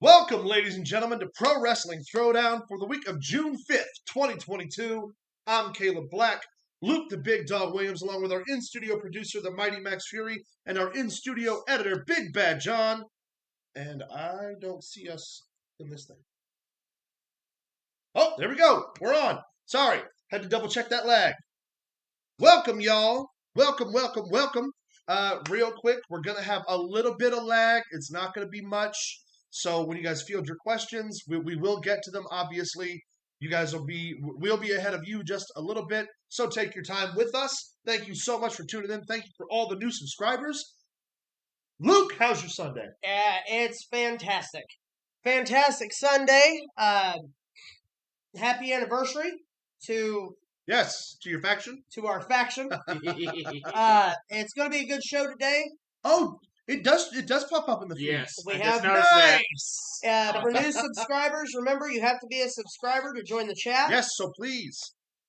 Welcome, ladies and gentlemen, to Pro Wrestling Throwdown for the week of June 5th, 2022. I'm Caleb Black, Luke the Big Dog Williams, along with our in-studio producer, the Mighty Max Fury, and our in-studio editor, Big Bad John. And I don't see us in this thing. Oh, there we go. We're on. Sorry, had to double-check that lag. Welcome, y'all. Welcome. Real quick, we're going to have a little bit of lag. It's not going to be much. So when you guys field your questions, we will get to them, obviously. You guys we'll be ahead of you just a little bit. So take your time with us. Thank you so much for tuning in. Thank you for all the new subscribers. Luke, how's your Sunday? It's fantastic. Fantastic Sunday. Happy anniversary to... Yes, to your faction. To our faction. It's going to be a good show today. Oh, it does pop up in the feed. Yes, we I have nice. For new subscribers, remember you have to be a subscriber to join the chat. Yes, so please,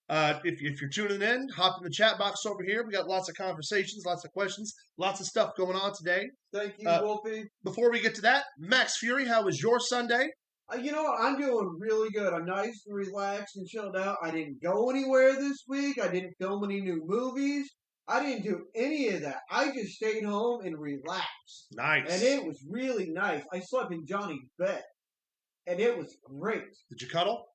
if you're tuning in, hop in the chat box over here. We got lots of conversations, lots of questions, lots of stuff going on today. Thank you, Wolfie. Before we get to that, Max Fury, how was your Sunday? You know what? I'm doing really good. I'm nice and relaxed and chilled out. I didn't go anywhere this week. I didn't film any new movies. I didn't do any of that. I just stayed home and relaxed. Nice. And it was really nice. I slept in Johnny's bed. And it was great. Did you cuddle?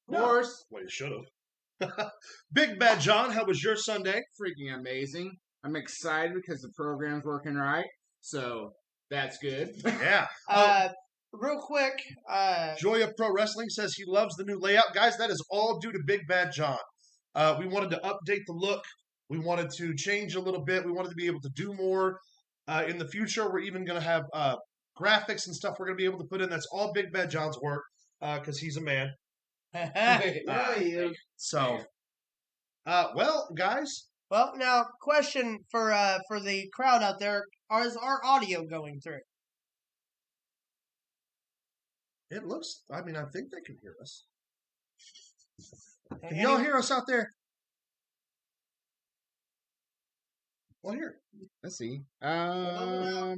No. Of course. Well, you should have. Big Bad John, how was your Sunday? Freaking amazing. I'm excited because the program's working right. So that's good. Yeah. Real quick. Joy of Pro Wrestling says he loves the new layout. Guys, that is all due to Big Bad John. We wanted to update the look. We wanted to change a little bit. We wanted to be able to do more in the future. We're even going to have graphics and stuff we're going to be able to put in. That's all Big Bad John's work because he's a man. Yeah, he is. So, well, guys. Well, now, question for the crowd out there. Is our audio going through? It looks, I think they can hear us. Can y'all hear us out there? Well, here. Let's see. Yeah.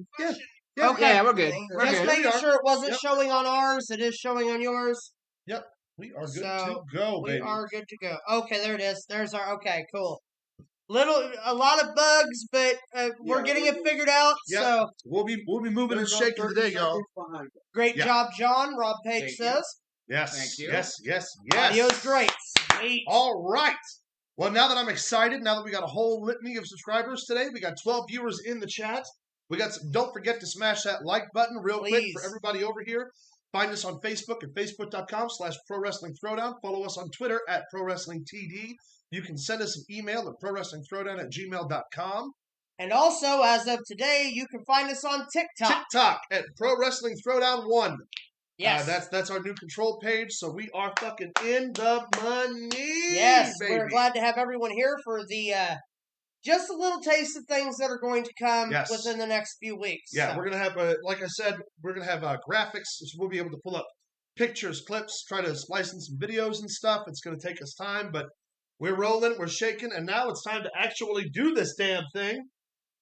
Okay. Yeah, we're good. We're Just good. making sure it wasn't Yep. showing on ours. It is showing on yours. Yep. We are good So, to go, baby. We are good to go. Okay, there it is. There's our. Okay, cool. A lot of bugs, but we're getting it figured out. Yep. So we'll be moving and shaking today, y'all. great job, John. Rob Page Thank says. Yes. Thank you. Yes. Audio's great. Sweet. All right. Well, now that I'm excited, now that we got a whole litany of subscribers today, we got 12 viewers in the chat. Don't forget to smash that like button real quick for everybody over here. Find us on Facebook at facebook.com/Pro Wrestling Throwdown. Follow us on Twitter at Pro Wrestling TD. You can send us an email at prowrestlingthrowdown@gmail.com. And also, as of today, you can find us on TikTok. TikTok at Pro Wrestling Throwdown 1. Yes. That's our new control page, so we are fucking in the money. Yes, baby. we're glad to have everyone here for the just a little taste of things that are going to come within the next few weeks. Yeah, so. we're gonna have like I said, we're gonna have graphics. So we'll be able to pull up pictures, clips, try to splice in some videos and stuff. It's gonna take us time, but we're rolling, we're shaking, and now it's time to actually do this damn thing.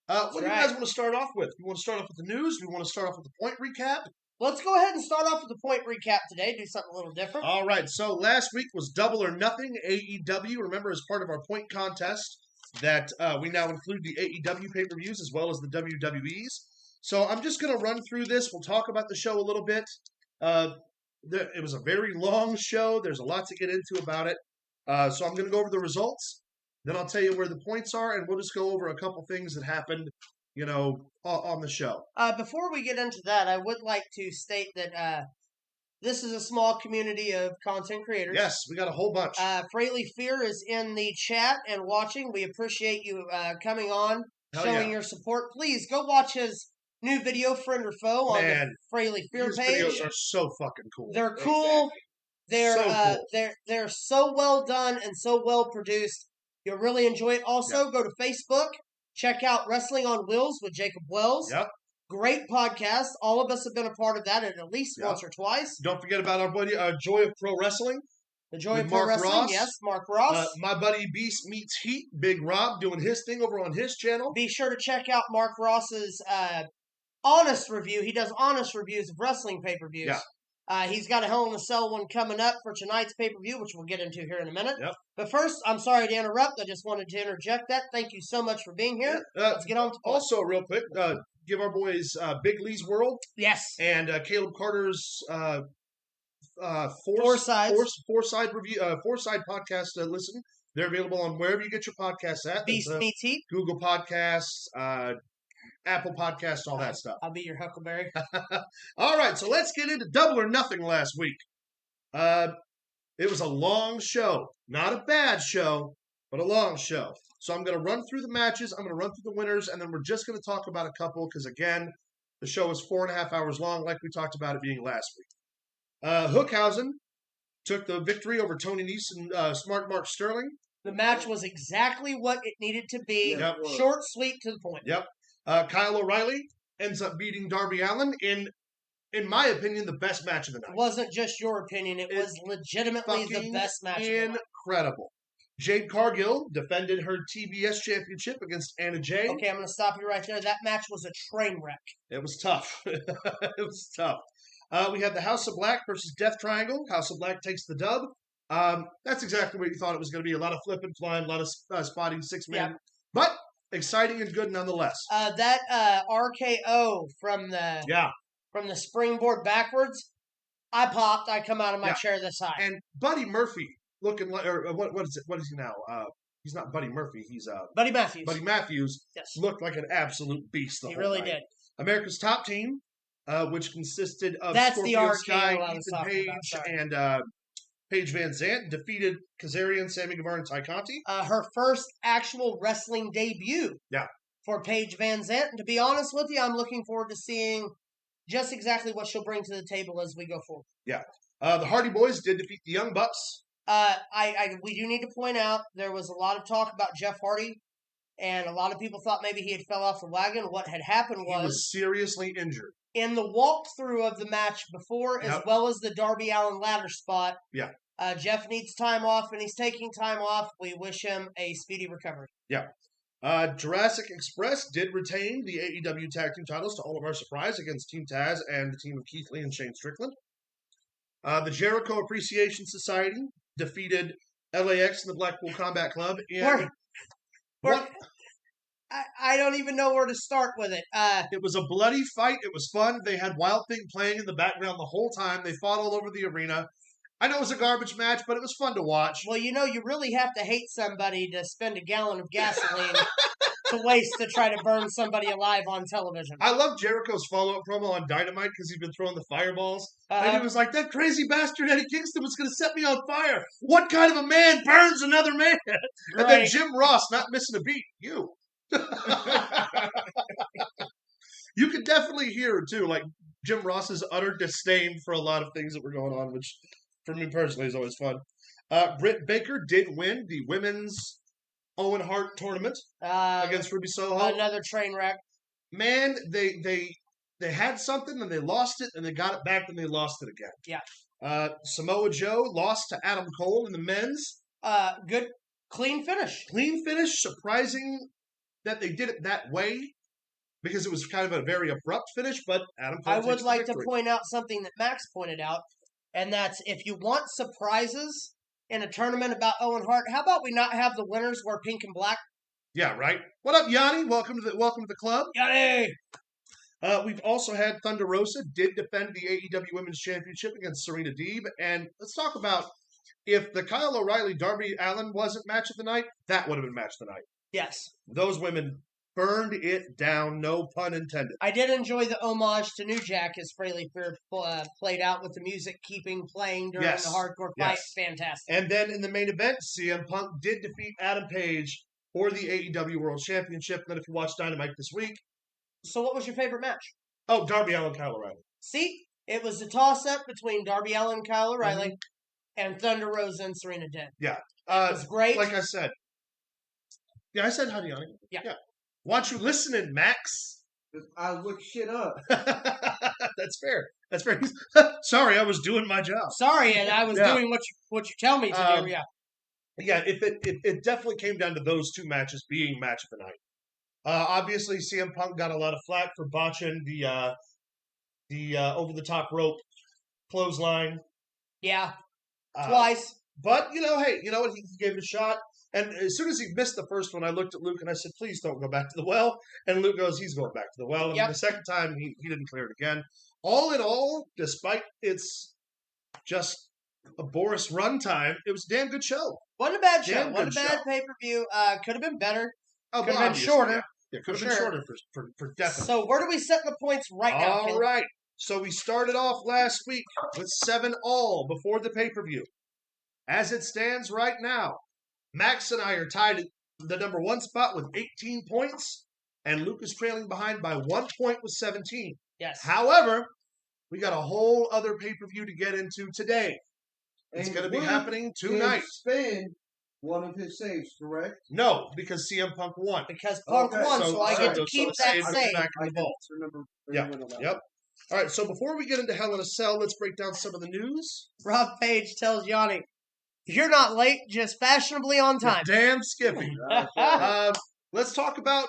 What do you guys want to start off with? You want to start off with the news? We want to start off with the point recap? Let's go ahead and start off with the point recap today. Do something a little different. All right. So last week was Double or Nothing AEW. Remember, as part of our point contest, that we now include the AEW pay-per-views as well as the WWEs. So I'm just going to run through this. We'll talk about the show a little bit. It was a very long show. There's a lot to get into about it. So I'm going to go over the results. Then I'll tell you where the points are, and we'll just go over a couple things that happened, on the show. Before we get into that, I would like to state that this is a small community of content creators. Yes, we got a whole bunch. Freely Fear is in the chat and watching. We appreciate you coming on, showing your support. Please go watch his new video, Friend or Foe, on the Freely Fear page. His videos are so fucking cool. They're cool. They're so cool. They're so well done and so well produced. You'll really enjoy it. Also, go to Facebook. Check out Wrestling on Wheels with Jacob Wells. Yep. Great podcast. All of us have been a part of that at least once or twice. Don't forget about our buddy Joy of Pro Wrestling. The Joy of Pro Wrestling, Ross. Yes, Mark Ross. My buddy Beast Meets Heat, Big Rob, doing his thing over on his channel. Be sure to check out Mark Ross's honest review. He does honest reviews of wrestling pay-per-views. Yeah. He's got a Hell in a Cell one coming up for tonight's pay-per-view, which we'll get into here in a minute. Yep. But first, I'm sorry to interrupt. I just wanted to interject that. Thank you so much for being here. Let's get on to also, real quick, give our boys Big Lee's World. Yes. And Caleb Carter's Four Sides podcast listen. They're available on wherever you get your podcasts at. Beast Meets Heat. Google Podcasts, Apple Podcasts, all that stuff. I'll be your Huckleberry. All right, so let's get into Double or Nothing last week. It was a long show. Not a bad show, but a long show. So I'm going to run through the matches. I'm going to run through the winners, and then we're just going to talk about a couple because, again, the show was 4.5 hours long like we talked about it being last week. Hookhausen took the victory over Tony Nese and Smart Mark Sterling. The match was exactly what it needed to be. Yep. Short, sweet, to the point. Yep. Kyle O'Reilly ends up beating Darby Allin in my opinion, the best match of the night. It wasn't just your opinion. It was legitimately the best match of the night. Incredible. Jade Cargill defended her TBS championship against Anna Jay. Okay, I'm going to stop you right there. That match was a train wreck. It was tough. It was tough. We had the House of Black versus Death Triangle. House of Black takes the dub. That's exactly what you thought it was going to be. A lot of flipping, flying, a lot of spotting, 6-man. Yep. But exciting and good nonetheless. That RKO from the springboard backwards, I popped. I come out of my chair this high. And Buddy Murphy looking like, or what is it? What is he now? He's not Buddy Murphy. He's Buddy Matthews. Buddy Matthews. Yes. Looked like an absolute beast. He really did. America's Top Team, which consisted of That's Scorpio the RKO Sky, I was Ethan talking Page, about, and Paige Van Zant, defeated Kazarian, Sammy Guevara, and Ty Conti. Her first actual wrestling debut. Yeah. For Paige Van Zant. And to be honest with you, I'm looking forward to seeing just exactly what she'll bring to the table as we go forward. Yeah. The Hardy Boys did defeat the Young Bucks. We do need to point out there was a lot of talk about Jeff Hardy, and a lot of people thought maybe he had fell off the wagon. What had happened He was seriously injured. In the walkthrough of the match before, as well as the Darby Allin ladder spot. Yeah. Jeff needs time off, and he's taking time off. We wish him a speedy recovery. Yeah. Jurassic Express did retain the AEW Tag Team titles to all of our surprise against Team Taz and the team of Keith Lee and Shane Strickland. The Jericho Appreciation Society defeated LAX and the Blackpool Combat Club. I don't even know where to start with it. It was a bloody fight. It was fun. They had Wild Thing playing in the background the whole time. They fought all over the arena. I know it was a garbage match, but it was fun to watch. Well, you really have to hate somebody to spend a gallon of gasoline to waste to try to burn somebody alive on television. I love Jericho's follow-up promo on Dynamite because he's been throwing the fireballs. And he was like, that crazy bastard Eddie Kingston was going to set me on fire. What kind of a man burns another man? Right. And then Jim Ross, not missing a beat. You could definitely hear, too, like Jim Ross's utter disdain for a lot of things that were going on, which for me personally is always fun. Britt Baker did win the women's Owen Hart tournament against Ruby Soho. Another train wreck. Man, they had something and they lost it, and they got it back and they lost it again. Yeah. Samoa Joe lost to Adam Cole in the men's. Good, clean finish. Clean finish. Surprising that they did it that way because it was kind of a very abrupt finish, but Adam Cole I would like to victory. point out something that Max pointed out, and that's if you want surprises in a tournament about Owen Hart, how about we not have the winners wear pink and black? Yeah, right. What up, Yanni? Welcome to the club. Yanni! We've also had Thunder Rosa did defend the AEW Women's Championship against Serena Deeb, and let's talk about if the Kyle O'Reilly Darby Allin wasn't match of the night, that would have been match of the night. Yes. Those women burned it down, no pun intended. I did enjoy the homage to New Jack as Fraley played out with the music playing during the hardcore fight. Yes. Fantastic. And then in the main event, CM Punk did defeat Adam Page for the AEW World Championship. And then if you watch Dynamite this week. So what was your favorite match? Oh, Darby Allin, Kyle O'Reilly. See? It was a toss-up between Darby Allin and Kyle O'Reilly and Thunder Rosa and Serena Deeb. Yeah. It was great. Like I said. Yeah, I said howdy, Yanni. Yeah. Want you listening, Max? I look shit up. That's fair. That's fair. Sorry, I was doing my job. Sorry, and I was doing what you tell me to do. Yeah. Yeah, it definitely came down to those two matches being match of the night. Obviously, CM Punk got a lot of flack for botching the over-the-top rope clothesline. Yeah, twice. But, hey, you know what? He gave it a shot. And as soon as he missed the first one, I looked at Luke and I said, please don't go back to the well. And Luke goes, he's going back to the well. And the second time, he didn't clear it again. All in all, despite its just a Boris run time, it was a damn good show. Wasn't a bad show. Wasn't a bad pay-per-view. Could have been better. Could have been shorter. Yeah, could have been shorter for definitely. So where do we set the points right now, All right. So we started off last week with 7-all before the pay-per-view. As it stands right now, Max and I are tied at the number 1 spot with 18 points, and Luke is trailing behind by 1 point with 17. Yes. However, we got a whole other pay-per-view to get into today. It's going to be happening tonight. Spin one of his saves, correct? No, because CM Punk won. Because Punk won, so I get to keep that save. Yep. All right, so before we get into Hell in a Cell, let's break down some of the news. Rob Page tells Yanni, you're not late, just fashionably on time. You're damn Skippy. Let's talk about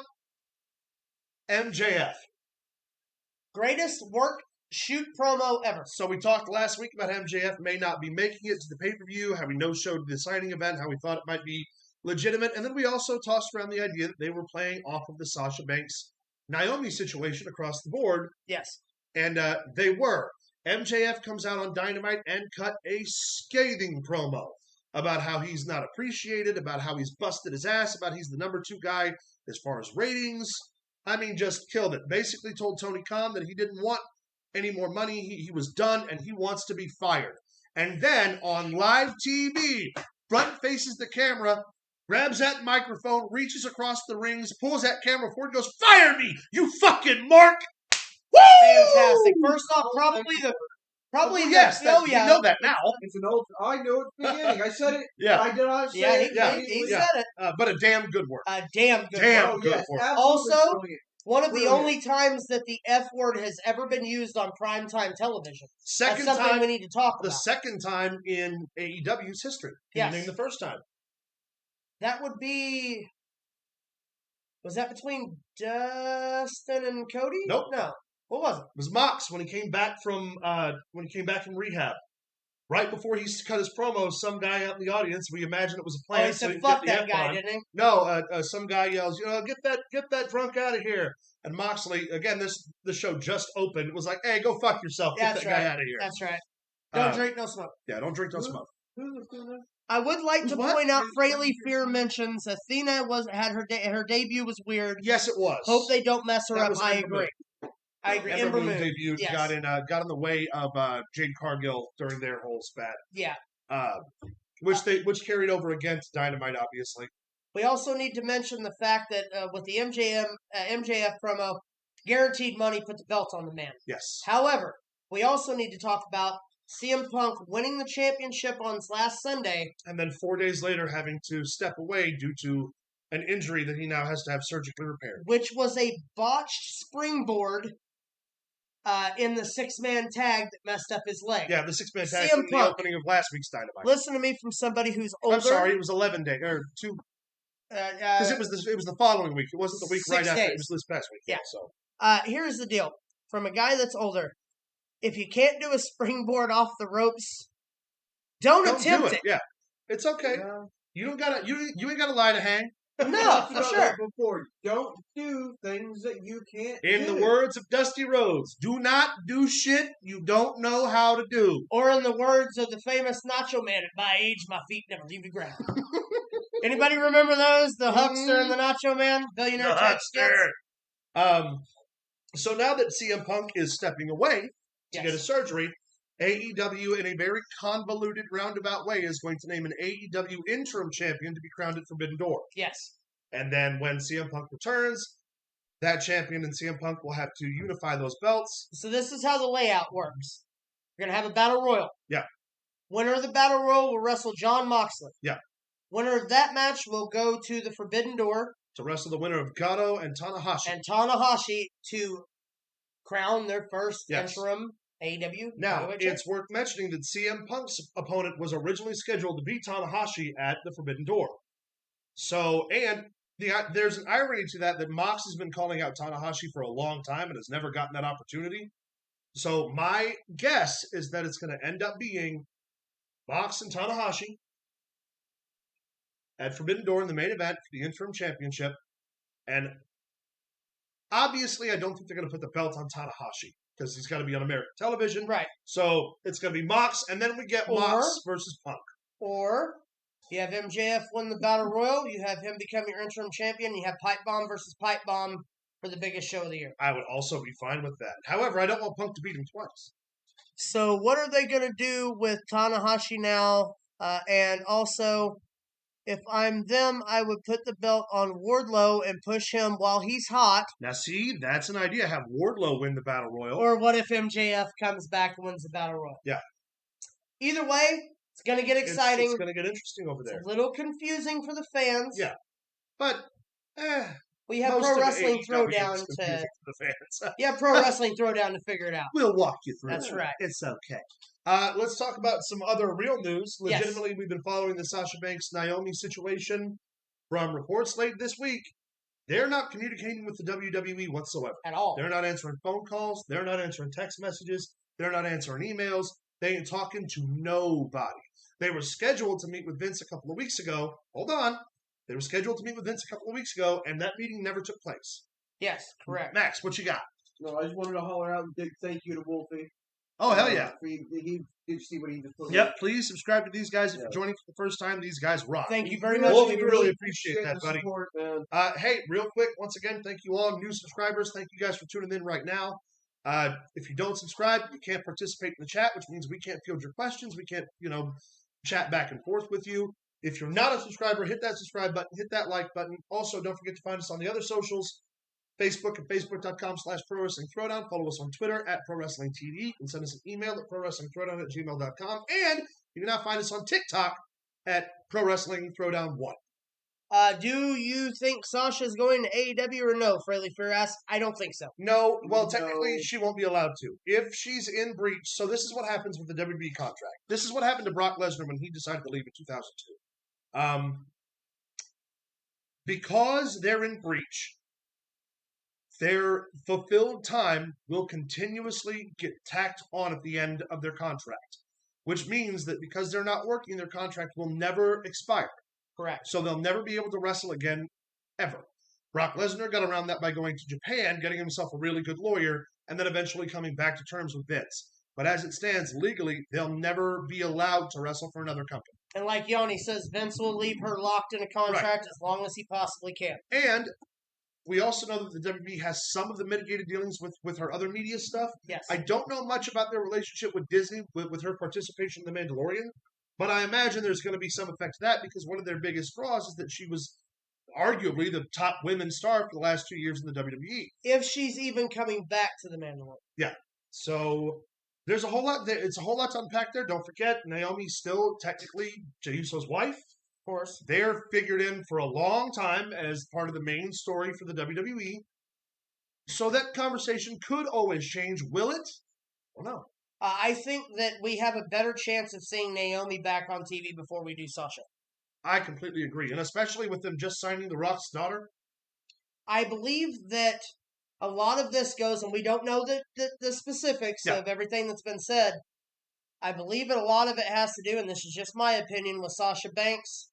MJF. Greatest work shoot promo ever. So we talked last week about MJF may not be making it to the pay-per-view, how we no-showed the signing event, how we thought it might be legitimate, and then we also tossed around the idea that they were playing off of the Sasha Banks Naomi situation across the board. Yes. And they were. MJF comes out on Dynamite and cut a scathing promo about how he's not appreciated, about how he's busted his ass, about he's the number 2 guy as far as ratings. I mean, just killed it. Basically told Tony Khan that he didn't want any more money. He was done, and he wants to be fired. And then on live TV, front faces the camera, grabs that microphone, reaches across the rings, pulls that camera forward, goes, "Fire me, you fucking mark!" Woo! Fantastic. First off, yes. You know that now. It's an old. I know it's the beginning. I said it. Yeah. I did not say it. He said it. But a damn good word. A damn good word. Also, one of the only times that the F word has ever been used on primetime television. That's something we need to talk about. The second time in AEW's history. Yes. The first time. That would be... Was that between Dustin and Cody? Nope. No. What was it? It was Mox when he came back from rehab. Right before he cut his promo, some guy out in the audience, we imagine it was a plan. He said, "Fuck that guy," didn't he? No, some guy yells, get that drunk out of here. And Moxley, again, the show just opened, was like, "Hey, go fuck yourself. Get that guy out of here." That's right. Don't drink, no smoke. Yeah, don't drink, no smoke. I would like to point out, Fraley Fear mentions Athena had her debut was weird. Yes, it was. Hope they don't mess her up. I agree. Ember Moon debuted, yes. got in the way of Jade Cargill during their whole spat. Yeah. Which carried over again to Dynamite, obviously. We also need to mention the fact that with the MJF promo, guaranteed money put the belt on the man. Yes. However, we also need to talk about CM Punk winning the championship on last Sunday. And then 4 days later having to step away due to an injury that he now has to have surgically repaired. Which was a botched springboard in the 6-man tag that messed up his leg. Yeah, the 6-man tag from the opening of last week's Dynamite. Listen to me from somebody who's older. I'm sorry, it was 11 days or 2. Because it was the following week. It wasn't the week right after. It was this past week. Yeah. So here's the deal: from a guy that's older, if you can't do a springboard off the ropes, don't attempt it. Yeah, it's okay. Yeah. You don't gotta. You ain't gotta lie to hang. No, for sure. Before, don't do things that you can't do. In the words of Dusty Rhodes, do not do shit you don't know how to do. Or in the words of the famous Nacho Man, at my age, my feet never leave the ground. Anybody remember those? The Huckster and the Nacho Man? Billionaire type skits? So now that CM Punk is stepping away to get a surgery, AEW, in a very convoluted, roundabout way, is going to name an AEW interim champion to be crowned at Forbidden Door. Yes. And then when CM Punk returns, that champion and CM Punk will have to unify those belts. So this is how the layout works. You're going to have a battle royal. Yeah. Winner of the battle royal will wrestle Jon Moxley. Yeah. Winner of that match will go to the Forbidden Door to wrestle the winner of Gato and Tanahashi. And Tanahashi to crown their first interim AEW. Now, it's worth mentioning that CM Punk's opponent was originally scheduled to be Tanahashi at the Forbidden Door. So, and there's an irony to that Mox has been calling out Tanahashi for a long time and has never gotten that opportunity. So my guess is that it's going to end up being Mox and Tanahashi at Forbidden Door in the main event for the interim championship. And obviously, I don't think they're going to put the belt on Tanahashi because he's got to be on American television. Right. So it's going to be Mox, and then we get Mox versus Punk. Or you have MJF win the Battle Royal, you have him become your interim champion, you have Pipe Bomb versus Pipe Bomb for the biggest show of the year. I would also be fine with that. However, I don't want Punk to beat him twice. So what are they going to do with Tanahashi now? And also, if I'm them, I would put the belt on Wardlow and push him while he's hot. Now, see, that's an idea. Have Wardlow win the Battle Royal. Or what if MJF comes back and wins the Battle Royal? Yeah. Either way, it's going to get exciting. It's going to get interesting over there. It's a little confusing for the fans. Yeah. But, we have Pro Wrestling Throwdown to the fans. Pro Wrestling Throwdown to figure it out. We'll walk you through. That's right. It's okay. Let's talk about some other real news. Legitimately, we've been following the Sasha Banks Naomi situation from reports late this week. They're not communicating with the WWE whatsoever. At all. They're not answering phone calls. They're not answering text messages. They're not answering emails. They ain't talking to nobody. They were scheduled to meet with Vince a couple of weeks ago. Hold on. They were scheduled to meet with Vince a couple of weeks ago, and that meeting never took place. Yes, correct. Max, what you got? No, I just wanted to holler out a big thank you to Wolfie. Oh, hell yeah. He did see what he just put Yep, please subscribe to these guys if you're joining for the first time. These guys rock. Thank you very much. Wolfie, we really appreciate that, buddy. Support, man. Hey, real quick, once again, thank you all, new subscribers. Thank you guys for tuning in right now. If you don't subscribe, you can't participate in the chat, which means we can't field your questions. We can't, chat back and forth with you. If you're not a subscriber, hit that subscribe button, hit that like button. Also, don't forget to find us on the other socials, Facebook at facebook.com/Pro Wrestling Throwdown. Follow us on Twitter at Pro Wrestling TD and send us an email at prowrestlingthrowdown@gmail.com. And you can now find us on TikTok at Pro Wrestling Throwdown 1. Do you think Sasha's going to AEW or no? Fraley Fear asked. I don't think so. No, well, technically, she won't be allowed to. If she's in breach, so this is what happens with the WWE contract. This is what happened to Brock Lesnar when he decided to leave in 2002. Because they're in breach, their fulfilled time will continuously get tacked on at the end of their contract, which means that because they're not working, their contract will never expire. Correct. So they'll never be able to wrestle again, ever. Brock Lesnar got around that by going to Japan, getting himself a really good lawyer, and then eventually coming back to terms with Vince. But as it stands, legally, they'll never be allowed to wrestle for another company. And like Yanni says, Vince will leave her locked in a contract as long as he possibly can. And we also know that the WWE has some of the mitigated dealings with her other media stuff. Yes. I don't know much about their relationship with Disney, with her participation in The Mandalorian. But I imagine there's going to be some effect to that because one of their biggest draws is that she was arguably the top women's star for the last 2 years in the WWE. If she's even coming back to the Mandalorian. Yeah. So there's a whole lot there. It's a whole lot to unpack there. Don't forget, Naomi's still technically Jey Uso's wife. Of course. They're figured in for a long time as part of the main story for the WWE. So that conversation could always change. Will it? I don't know. I think that we have a better chance of seeing Naomi back on TV before we do Sasha. I completely agree. And especially with them just signing The Rock's daughter. I believe that a lot of this goes, and we don't know the specifics of everything that's been said. I believe that a lot of it has to do, and this is just my opinion, with Sasha Banks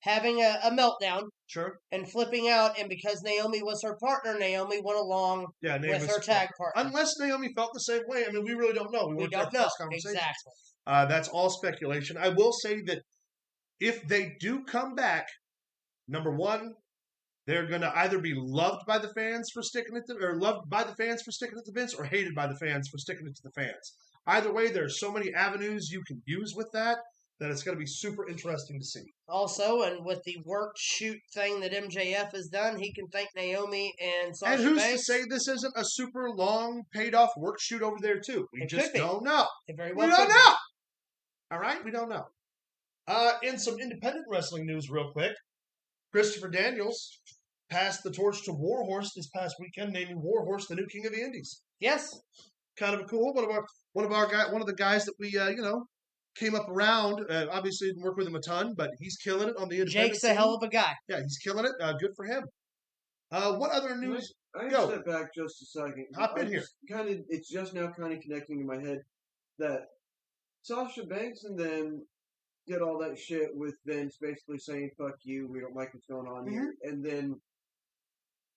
having a meltdown. Sure. And flipping out, and because Naomi was her partner, Naomi went along with her tag partner. Unless Naomi felt the same way. I mean, we really don't know. We don't know. Exactly. That's all speculation. I will say that if they do come back, number one, they're going to either be loved by the fans for sticking it to, or loved by the fans for sticking it to Vince, or hated by the fans for sticking it to the fans. Either way, there's so many avenues you can use with that it's going to be super interesting to see. Also, and with the work shoot thing that MJF has done, he can thank Naomi and Sasha And who's Banks. to say this isn't a super long, paid-off work shoot over there, too? We just don't know. It very well we don't know. All right? We don't know. In some independent wrestling news real quick, Christopher Daniels passed the torch to Warhorse this past weekend, naming Warhorse the new king of the Indies. Yes. Kind of cool. One of the guys that we, came up around. Obviously, didn't work with him a ton, but he's killing it on the independent Jake's a scene. hell of a guy. Yeah, he's killing it. Good for him. What other news? I Go. step back just a second. Hop in here. It's just now kind of connecting in my head that Sasha Banks and them did all that shit with Vince basically saying, fuck you, we don't like what's going on here. And then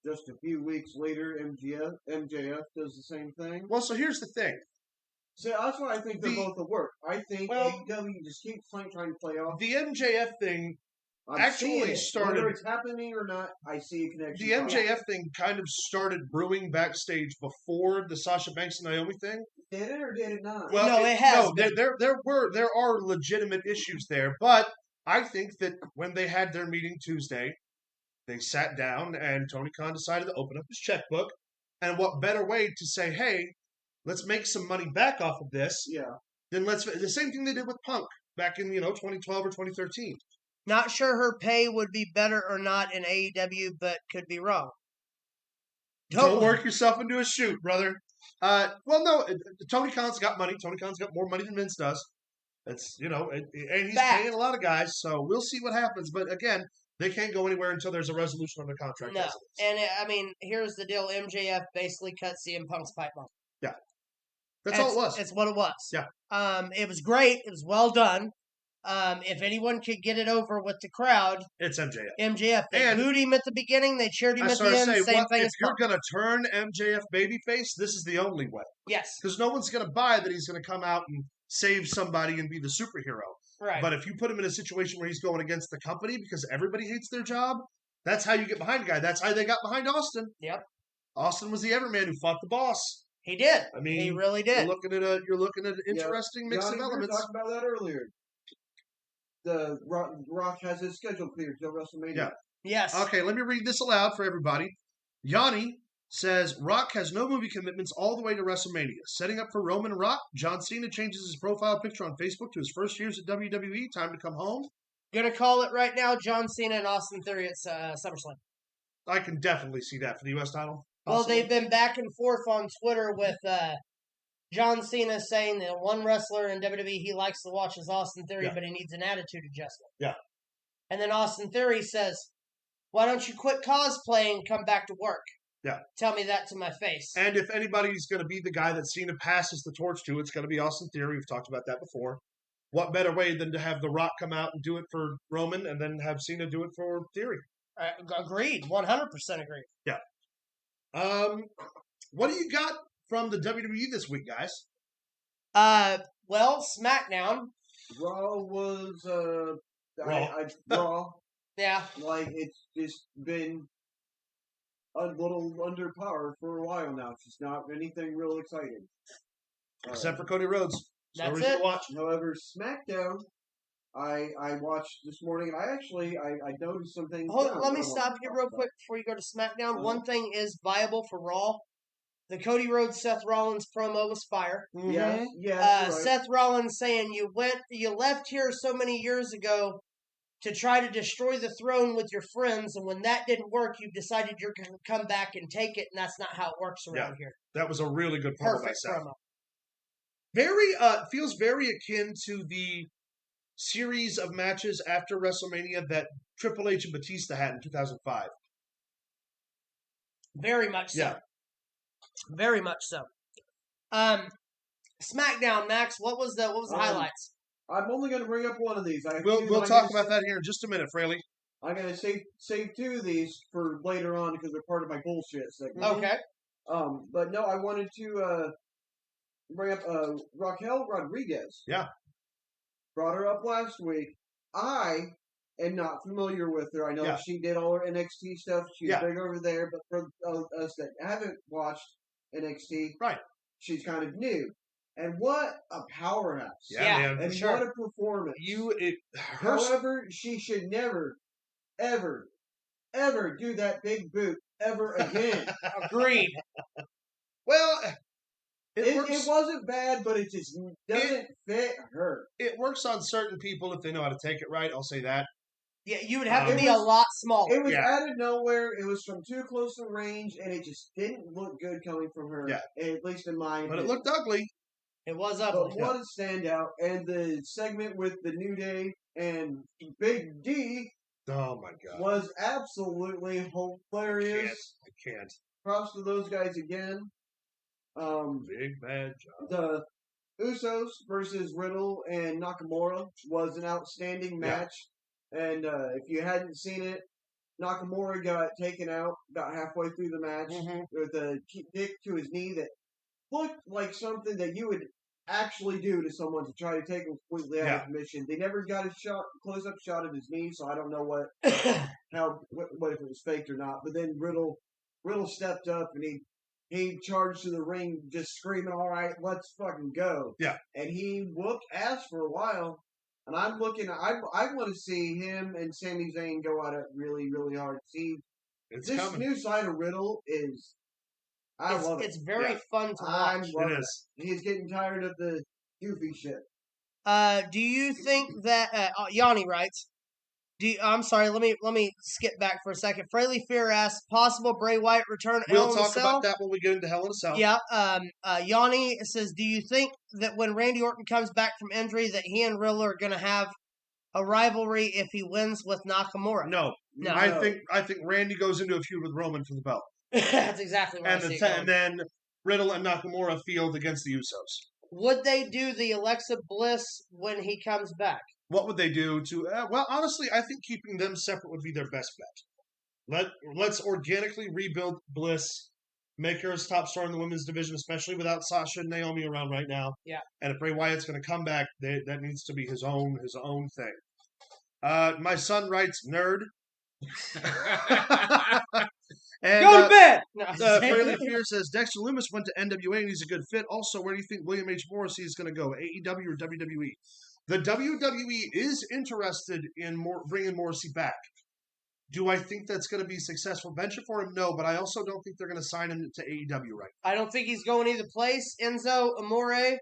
just a few weeks later, MJF does the same thing. Well, so here's the thing. So that's why I think they're both at work. I think AEW just keeps trying to play off. The MJF thing actually started. Whether it's happening or not, I see a connection. The MJF thing kind of started brewing backstage before the Sasha Banks and Naomi thing. Did it or did it not? Well, no, it has. No, there are legitimate issues there, but I think that when they had their meeting Tuesday, they sat down and Tony Khan decided to open up his checkbook. And what better way to say, hey, let's make some money back off of this? Yeah. Then the same thing they did with Punk back in 2012 or 2013. Not sure her pay would be better or not in AEW, but could be wrong. Don't work yourself into a shoot, brother. No, Tony Khan's got money. Tony Khan's got more money than Vince does. That's, and he's paying a lot of guys, so we'll see what happens. But again, they can't go anywhere until there's a resolution on the contract. No, and here's the deal. MJF basically cut CM Punk's pipe bomb. Yeah. That's all it was. It's what it was. Yeah. It was great. It was well done. If anyone could get it over with the crowd, it's MJF. MJF. They booed him at the beginning. They cheered him at the end. Same thing. If you're going to turn MJF babyface, this is the only way. Yes. Because no one's going to buy that he's going to come out and save somebody and be the superhero. Right. But if you put him in a situation where he's going against the company because everybody hates their job, that's how you get behind a guy. That's how they got behind Austin. Yep. Austin was the everyman who fought the boss. He did. I mean, he really did. You're looking at an interesting mix of elements. We were talking about that earlier. The Rock has his schedule cleared till WrestleMania. Yeah. Yes. Okay, let me read this aloud for everybody. Yanni says, Rock has no movie commitments all the way to WrestleMania. Setting up for Roman Rock, John Cena changes his profile picture on Facebook to his first years at WWE. Time to come home. Gonna call it right now, John Cena and Austin Theory at SummerSlam. I can definitely see that for the U.S. title. Well, they've been back and forth on Twitter with John Cena saying that one wrestler in WWE he likes to watch is Austin Theory, but he needs an attitude adjustment. Yeah. And then Austin Theory says, why don't you quit cosplaying and come back to work? Yeah. Tell me that to my face. And if anybody's going to be the guy that Cena passes the torch to, it's going to be Austin Theory. We've talked about that before. What better way than to have The Rock come out and do it for Roman and then have Cena do it for Theory? Agreed. 100% agreed. Yeah. What do you got from the WWE this week, guys? Well, SmackDown. Raw was Raw. Raw. Yeah. Like it's just been a little underpowered for a while now. It's just not anything real exciting. Except for Cody Rhodes. That's it. Watch. However, SmackDown, I watched this morning, and I noticed some things. Let me stop you real quick before you go to SmackDown. One thing is viable for Raw. The Cody Rhodes Seth Rollins promo was fire. Yeah, right. Seth Rollins saying you left here so many years ago to try to destroy the throne with your friends, and when that didn't work, you decided you're going to come back and take it, and that's not how it works around here. That was a really good promo by Perfect Seth. promo. Very feels very akin to the series of matches after WrestleMania that Triple H and Batista had in 2005. Very much so. Yeah. Very much so. SmackDown, Max. What was the highlights? I'm only going to bring up one of these. We'll talk about that here in just a minute, Fraley. I'm going to save two of these for later on because they're part of my bullshit segment. Okay. But no, I wanted to bring up Raquel Rodriguez. Yeah. Brought her up last week. I am not familiar with her. I know she did all her NXT stuff. She's big over there. But for us that haven't watched NXT, right, she's kind of new. And what a powerhouse! Yeah, man, and sure. what a performance! However, she should never, ever, ever do that big boot ever again. Agreed. Well, it wasn't bad, but it just doesn't fit her. It works on certain people if they know how to take it right. I'll say that. Yeah, you would have to be a lot smaller. It was out of nowhere. It was from too close a range, and it just didn't look good coming from her. Yeah. At least in my opinion. But it looked ugly. It was But ugly. what a standout. And the segment with the New Day and Big D Oh my god. was absolutely hilarious. I can't. Props to those guys again. Big bad job. The Usos versus Riddle and Nakamura was an outstanding match. And if you hadn't seen it, Nakamura got taken out about halfway through the match with a kick to his knee that looked like something that you would actually do to someone to try to take him completely out of commission. They never got a close-up shot of his knee, so I don't know what if it was faked or not. But then Riddle stepped up and he charged to the ring just screaming, "All right, let's fucking go!" Yeah, and he whooped ass for a while. And I'm looking. I want to see him and Sami Zayn go at it really, really hard. See, it's this coming. new side of Riddle is. I love it. It's very fun to watch. It is. He's getting tired of the goofy shit. Do you think that Yanni writes? I'm sorry. Let me skip back for a second. Fraley Fear asks, possible Bray Wyatt return. We'll talk about that when we get into Hell in a Cell. Yeah. Yanni says, do you think that when Randy Orton comes back from injury, that he and Riddle are going to have a rivalry if he wins with Nakamura? No. I think Randy goes into a feud with Roman for the belt. That's exactly what I see. And then Riddle and Nakamura field against the Usos. Would they do the Alexa Bliss when he comes back? What would they do to... well, honestly, I think keeping them separate would be their best bet. Let's organically rebuild Bliss, make her a top star in the women's division, especially without Sasha and Naomi around right now. Yeah. And if Bray Wyatt's going to come back, that needs to be his own thing. My son writes, nerd. And, go to bed! Fraley Fear says, Dexter Lumis went to NWA and he's a good fit. Also, where do you think William H. Morrissey is going to go? AEW or WWE? The WWE is interested in bringing Morrissey back. Do I think that's going to be a successful venture for him? No, but I also don't think they're going to sign him to AEW right now. I don't think he's going either place. Enzo Amore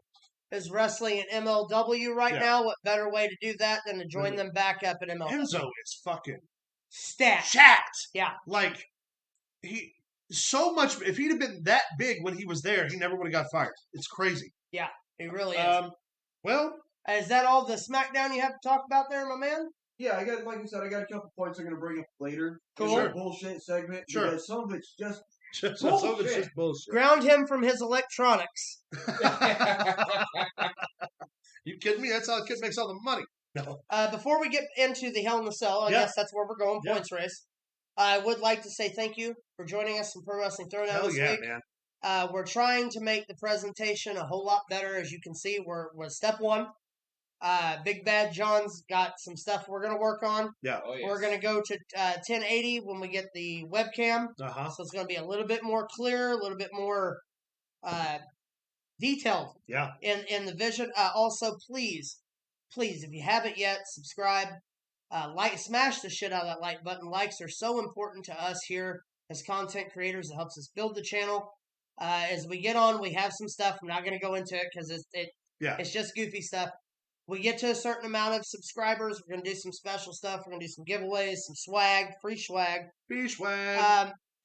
is wrestling in MLW right now. What better way to do that than to join them back up at MLW? Enzo is fucking stacked. Yeah. Like, if he'd have been that big when he was there, he never would have got fired. It's crazy. Yeah, he really is. Well, is that all the SmackDown you have to talk about there, my man? Yeah, like I said, I got a couple points I'm going to bring up later. Cool. In the bullshit segment. Sure. Because some of it's just some of it's just bullshit. Ground him from his electronics. You kidding me? That's how a kid makes all the money. No. Before we get into the Hell in the Cell, I guess that's where we're going, points race. I would like to say thank you for joining us in Pro Wrestling Throwdown this week. Man. We're trying to make the presentation a whole lot better. As you can see, we're step one. Big Bad John's got some stuff we're going to work on. Yeah. Oh, yes. We're going to go to 1080 when we get the webcam. Uh-huh. So it's going to be a little bit more clear, a little bit more detailed in the vision. Also, please, if you haven't yet, subscribe. Smash the shit out of that like button. Likes are so important to us here as content creators. It helps us build the channel. As we get on, we have some stuff. I'm not going to go into it because it's just goofy stuff. We get to a certain amount of subscribers, we're going to do some special stuff. We're going to do some giveaways, some swag, free swag.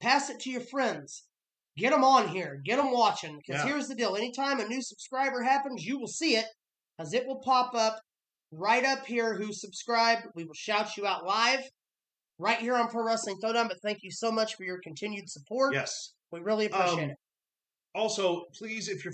Pass it to your friends. Get them on here. Get them watching. Because here's the deal. Anytime a new subscriber happens, you will see it because it will pop up right up here who subscribed. We will shout you out live right here on Pro Wrestling Throwdown. But thank you so much for your continued support. Yes. We really appreciate it. Also, please, if you're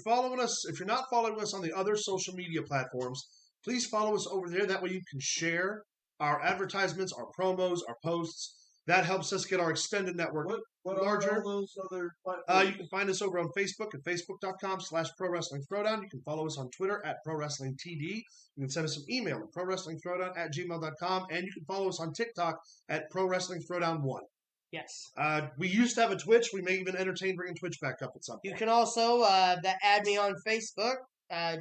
not following us on the other social media platforms, please follow us over there. That way you can share our advertisements, our promos, our posts. That helps us get our extended network larger. Are all those other platforms? You can find us over on Facebook at facebook.com/Pro Wrestling Throwdown. You can follow us on Twitter at Pro Wrestling TD. You can send us an email at ProWrestlingThrowdown@gmail.com. And you can follow us on TikTok at Pro Wrestling Throwdown 1. Yes. We used to have a Twitch. We may even entertain bringing Twitch back up at some point. You can also add me on Facebook.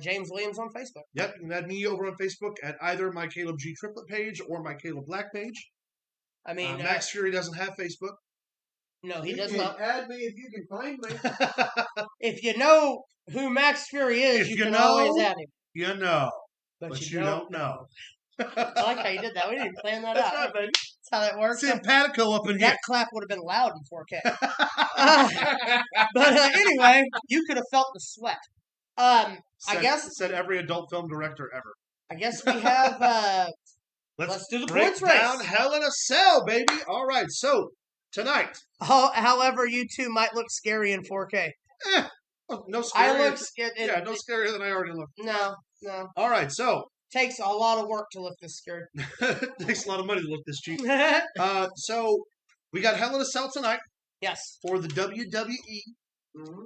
James Williams on Facebook. Yep, you can add me over on Facebook at either my Caleb G Triplet page or my Caleb Black page. I mean, Max Fury doesn't have Facebook. No, he does can not. Add me if you can find me. If you know who Max Fury is, you can always add him. You know, but you don't know. I like how you did that. We didn't plan that out. Right, baby. That's how that works. Simpatico up in here. That clap would have been loud in 4K. But anyway, you could have felt the sweat. I Said, guess said every adult film director ever. I guess we have. Let's do the break points race. down Hell in a Cell, baby. All right, so tonight. However, you two might look scary in 4K. No scarier. I look scared. Yeah, no scarier than I already look. No. All right, so Takes a lot of work to look this scared. takes a lot of money to look this cheap. So we got Hell in a Cell tonight. Yes. For the WWE.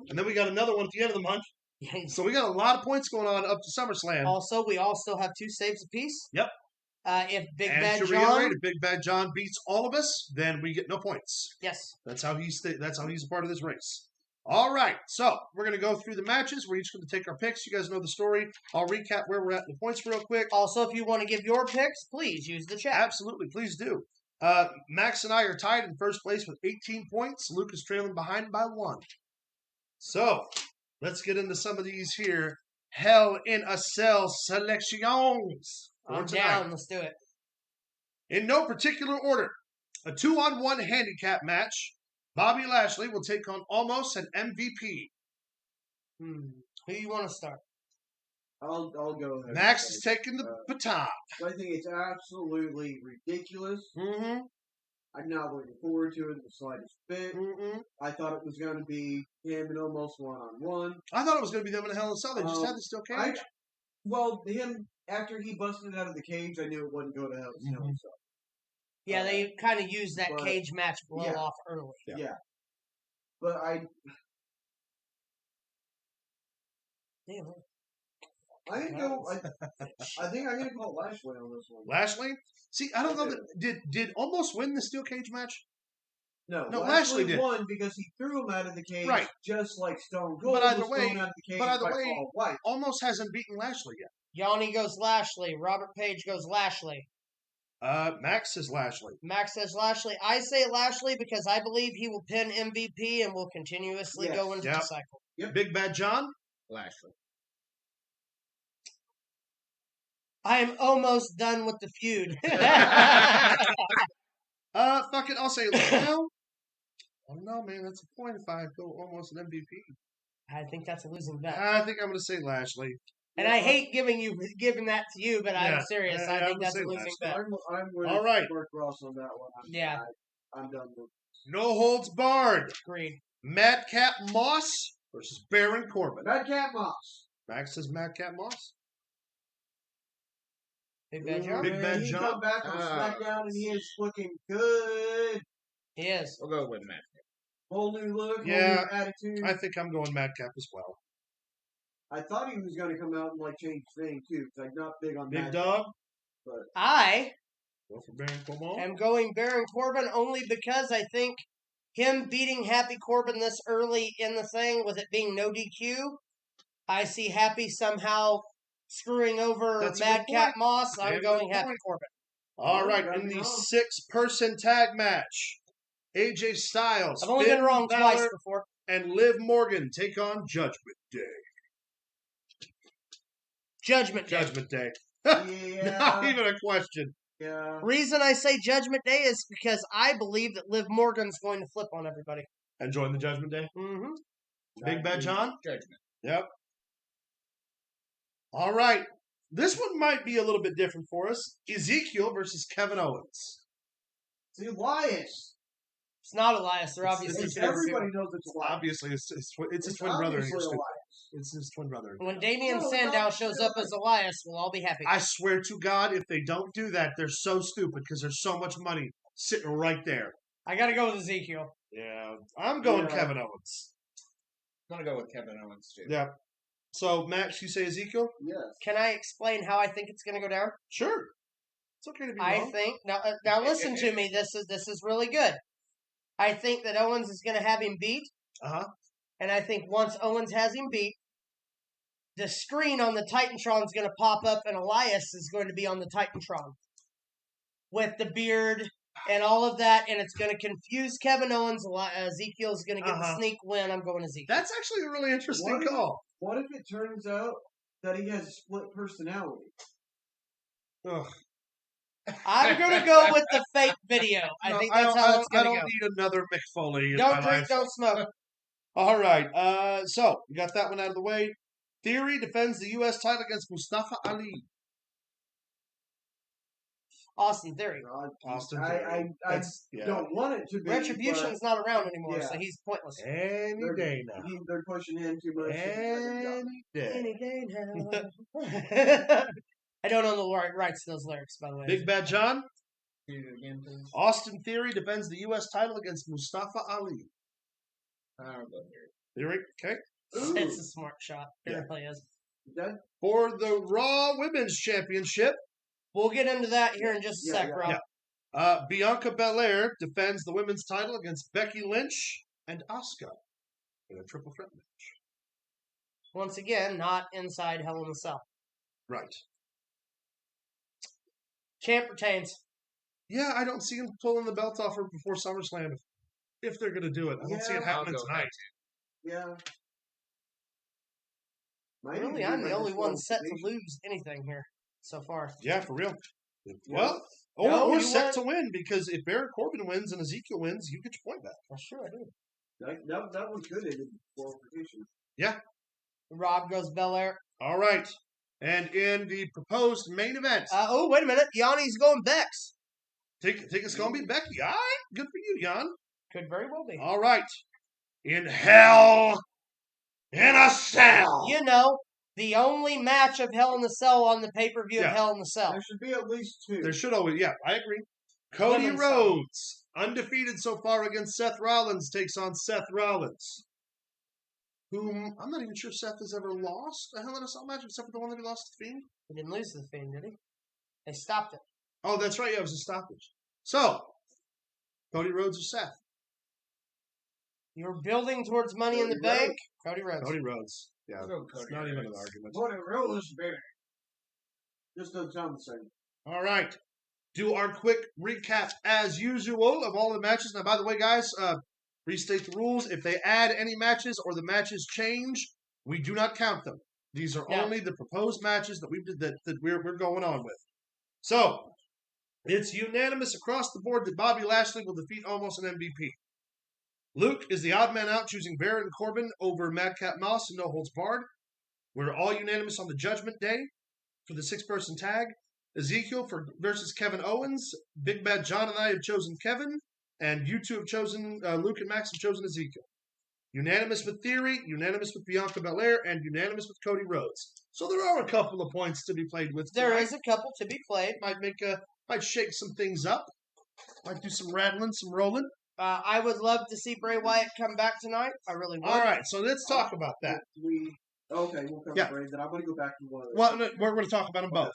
And then we got another one at the end of the month. Yes. So we got a lot of points going on up to SummerSlam. Also, we all still have 2 saves apiece. Yep. If Big and Bad to John, reiterate, if Big Bad John beats all of us, then we get no points. yes, That's how he's a part of this race. All right, so we're going to go through the matches. We're each going to take our picks. You guys know the story. I'll recap where we're at in the points real quick. Also, if you want to give your picks, please use the chat. Absolutely, please do. Max and I are tied in first place with 18 points. Luke is trailing behind by 1. So let's get into some of these here. Hell in a Cell selections. I'm down. Let's do it. In no particular order, a 2-on-1 handicap match. Bobby Lashley will take on Almost an MVP. Who you want to start? I'll go ahead. Max is taking the baton. I think it's absolutely ridiculous. Mm-hmm. I'm not looking forward to it in the slightest bit. Mm-mm. I thought it was going to be him and Almost one-on-one. I thought it was going to be them in a Hell in a Cell. They just had the steel cage. Him, after he busted out of the cage, I knew it wouldn't go to Hell in a Cell. So. Yeah, they kind of used that cage match blow off early. Yeah. But Damn. I think I'm going to call Lashley on this one. Lashley? See, I don't know that did Almost win the steel cage match? No, Lashley did. won because he threw him out of the cage, right? Just like Stone Cold But either was way, thrown out of the cage White. Almost hasn't beaten Lashley yet. Yanni goes Lashley. Robert Page goes Lashley. Max says Lashley. Max says Lashley. I say Lashley because I believe he will pin MVP and will continuously go into the cycle. Yep. Big Bad John? Lashley. I am almost done with the feud. Fuck it, I'll say no. I don't know, man. That's a point if I go Almost an MVP. I think that's a losing bet. I think I'm going to say Lashley. And I hate giving that to you, but I'm serious. I think that's a losing bet. I'm with Mark Ross on that one. I'm done with it. No holds barred. Agreed. Madcap Moss versus Baron Corbin. Madcap Moss. Max says Madcap Moss. Big Bad John. Big Bad He John. come back on SmackDown and he is looking good. He is. We'll go with Madcap. Whole new look, whole new attitude. I think I'm going Madcap as well. I thought he was going to come out and change his name too, because I'm not big on Big Madcap. Dog. But I go for Baron Corbin. am going Baron Corbin only because I think him beating Happy Corbin this early in the thing, with it being no DQ, I see Happy somehow screwing over Madcap Moss. I'm going Happy Corbin. All right, in the 6-person tag match, AJ Styles, I've only been wrong twice before, and Liv Morgan take on Judgment Day. Judgment Day. Not even a question. Yeah. Reason I say Judgment Day is because I believe that Liv Morgan's going to flip on everybody. And join the Judgment Day? Mm-hmm. Big Bad John? Judgment. Yep. All right. This one might be a little bit different for us. Ezekiel versus Kevin Owens. It's Elias. It's not Elias. They're obviously everybody knows it's Elias. Obviously, it's his twin brother. It's his twin brother. When Damian Sandow shows up as Elias, we'll all be happy. I swear to God, if they don't do that, they're so stupid because there's so much money sitting right there. I got to go with Ezekiel. Yeah, I'm going Kevin Owens. I'm going to go with Kevin Owens, too. Yeah. So, Max, you say Ezekiel? Yes. Can I explain how I think it's going to go down? Sure. It's okay to be I wrong. think now listen to me. This is really good. I think that Owens is going to have him beat. And I think once Owens has him beat, the screen on the Titantron is going to pop up, and Elias is going to be on the Titantron with the beard and all of that, and it's going to confuse Kevin Owens. Ezekiel's going to get the sneak win. I'm going Ezekiel. That's actually a really interesting call. What if it turns out that he has a split personality? Ugh. I'm going to go with the fake video. I think that's how it's going to go. I don't need another McFoley. Don't drink, don't smoke. All right. So, we got that one out of the way. Theory defends the U.S. title against Mustafa Ali. Austin Theory. Austin I Theory. don't want it to be. Retribution's not around anymore, yeah. so he's pointless. Any day now. They're pushing him too much. Any day. Any day now. I don't know the rights to those lyrics, by the way. Big Bad John. Read it again, please. Austin Theory defends the U.S. title against Mustafa Ali. I'll go here. Theory, okay. It's a smart shot. It really is. For the Raw Women's Championship, we'll get into that here in just a sec, Rob. Bianca Belair defends the women's title against Becky Lynch and Asuka in a triple threat match. Once again, not inside Hell in a Cell. Right. Champ retains. Yeah, I don't see him pulling the belt off her before SummerSlam if they're going to do it. I don't see it happening tonight. Yeah. Really, I'm the only one set to lose anything here so far. Yeah, for real. Yeah. Well, or set to win, because if Baron Corbin wins and Ezekiel wins, you get your point back. That's true, I do. That was good in qualification. Yeah. Rob goes Belair. All right. And in the proposed main event. Oh, wait a minute. Yanni's going Bex. Think it's going to be Becky. All right. Good for you, Jan. Could very well be. All right. In Hell in a Cell. You know, the only match of Hell in the Cell on the pay-per-view of Hell in the Cell. There should be at least 2. There should always, I agree. Cody Rhodes, undefeated so far against Seth Rollins, takes on Seth Rollins, whom I'm not even sure Seth has ever lost a Hell in a Cell match, except for the one that he lost to The Fiend. He didn't lose to The Fiend, did he? They stopped it. Oh, that's right. Yeah, it was a stoppage. So, Cody Rhodes or Seth? You're building towards Money in the Bank. Cody Rhodes. Cody Rhodes. Yeah, it's not even an argument. Cody Rhodes, baby. Just don't sound the same. All right. Do our quick recap as usual of all the matches. Now, by the way, guys, restate the rules. If they add any matches or the matches change, we do not count them. These are only the proposed matches that we're going on with. So, it's unanimous across the board that Bobby Lashley will defeat Almost an MVP. Luke is the odd man out, choosing Baron Corbin over Madcap Moss and No Holds Barred. We're all unanimous on the Judgment Day for the 6-person tag. Ezekiel versus Kevin Owens. Big Bad John and I have chosen Kevin, and you two have chosen, Luke and Max have chosen Ezekiel. Unanimous with Theory, unanimous with Bianca Belair, and unanimous with Cody Rhodes. So there are a couple of points to be played with tonight. There is a couple to be played. Might shake some things up. Might do some rattling, some rolling. I would love to see Bray Wyatt come back tonight. I really would. All right, so let's talk about that. We'll come to Bray. Then I'm going to go back to one. Well, no, we're going to talk about them both.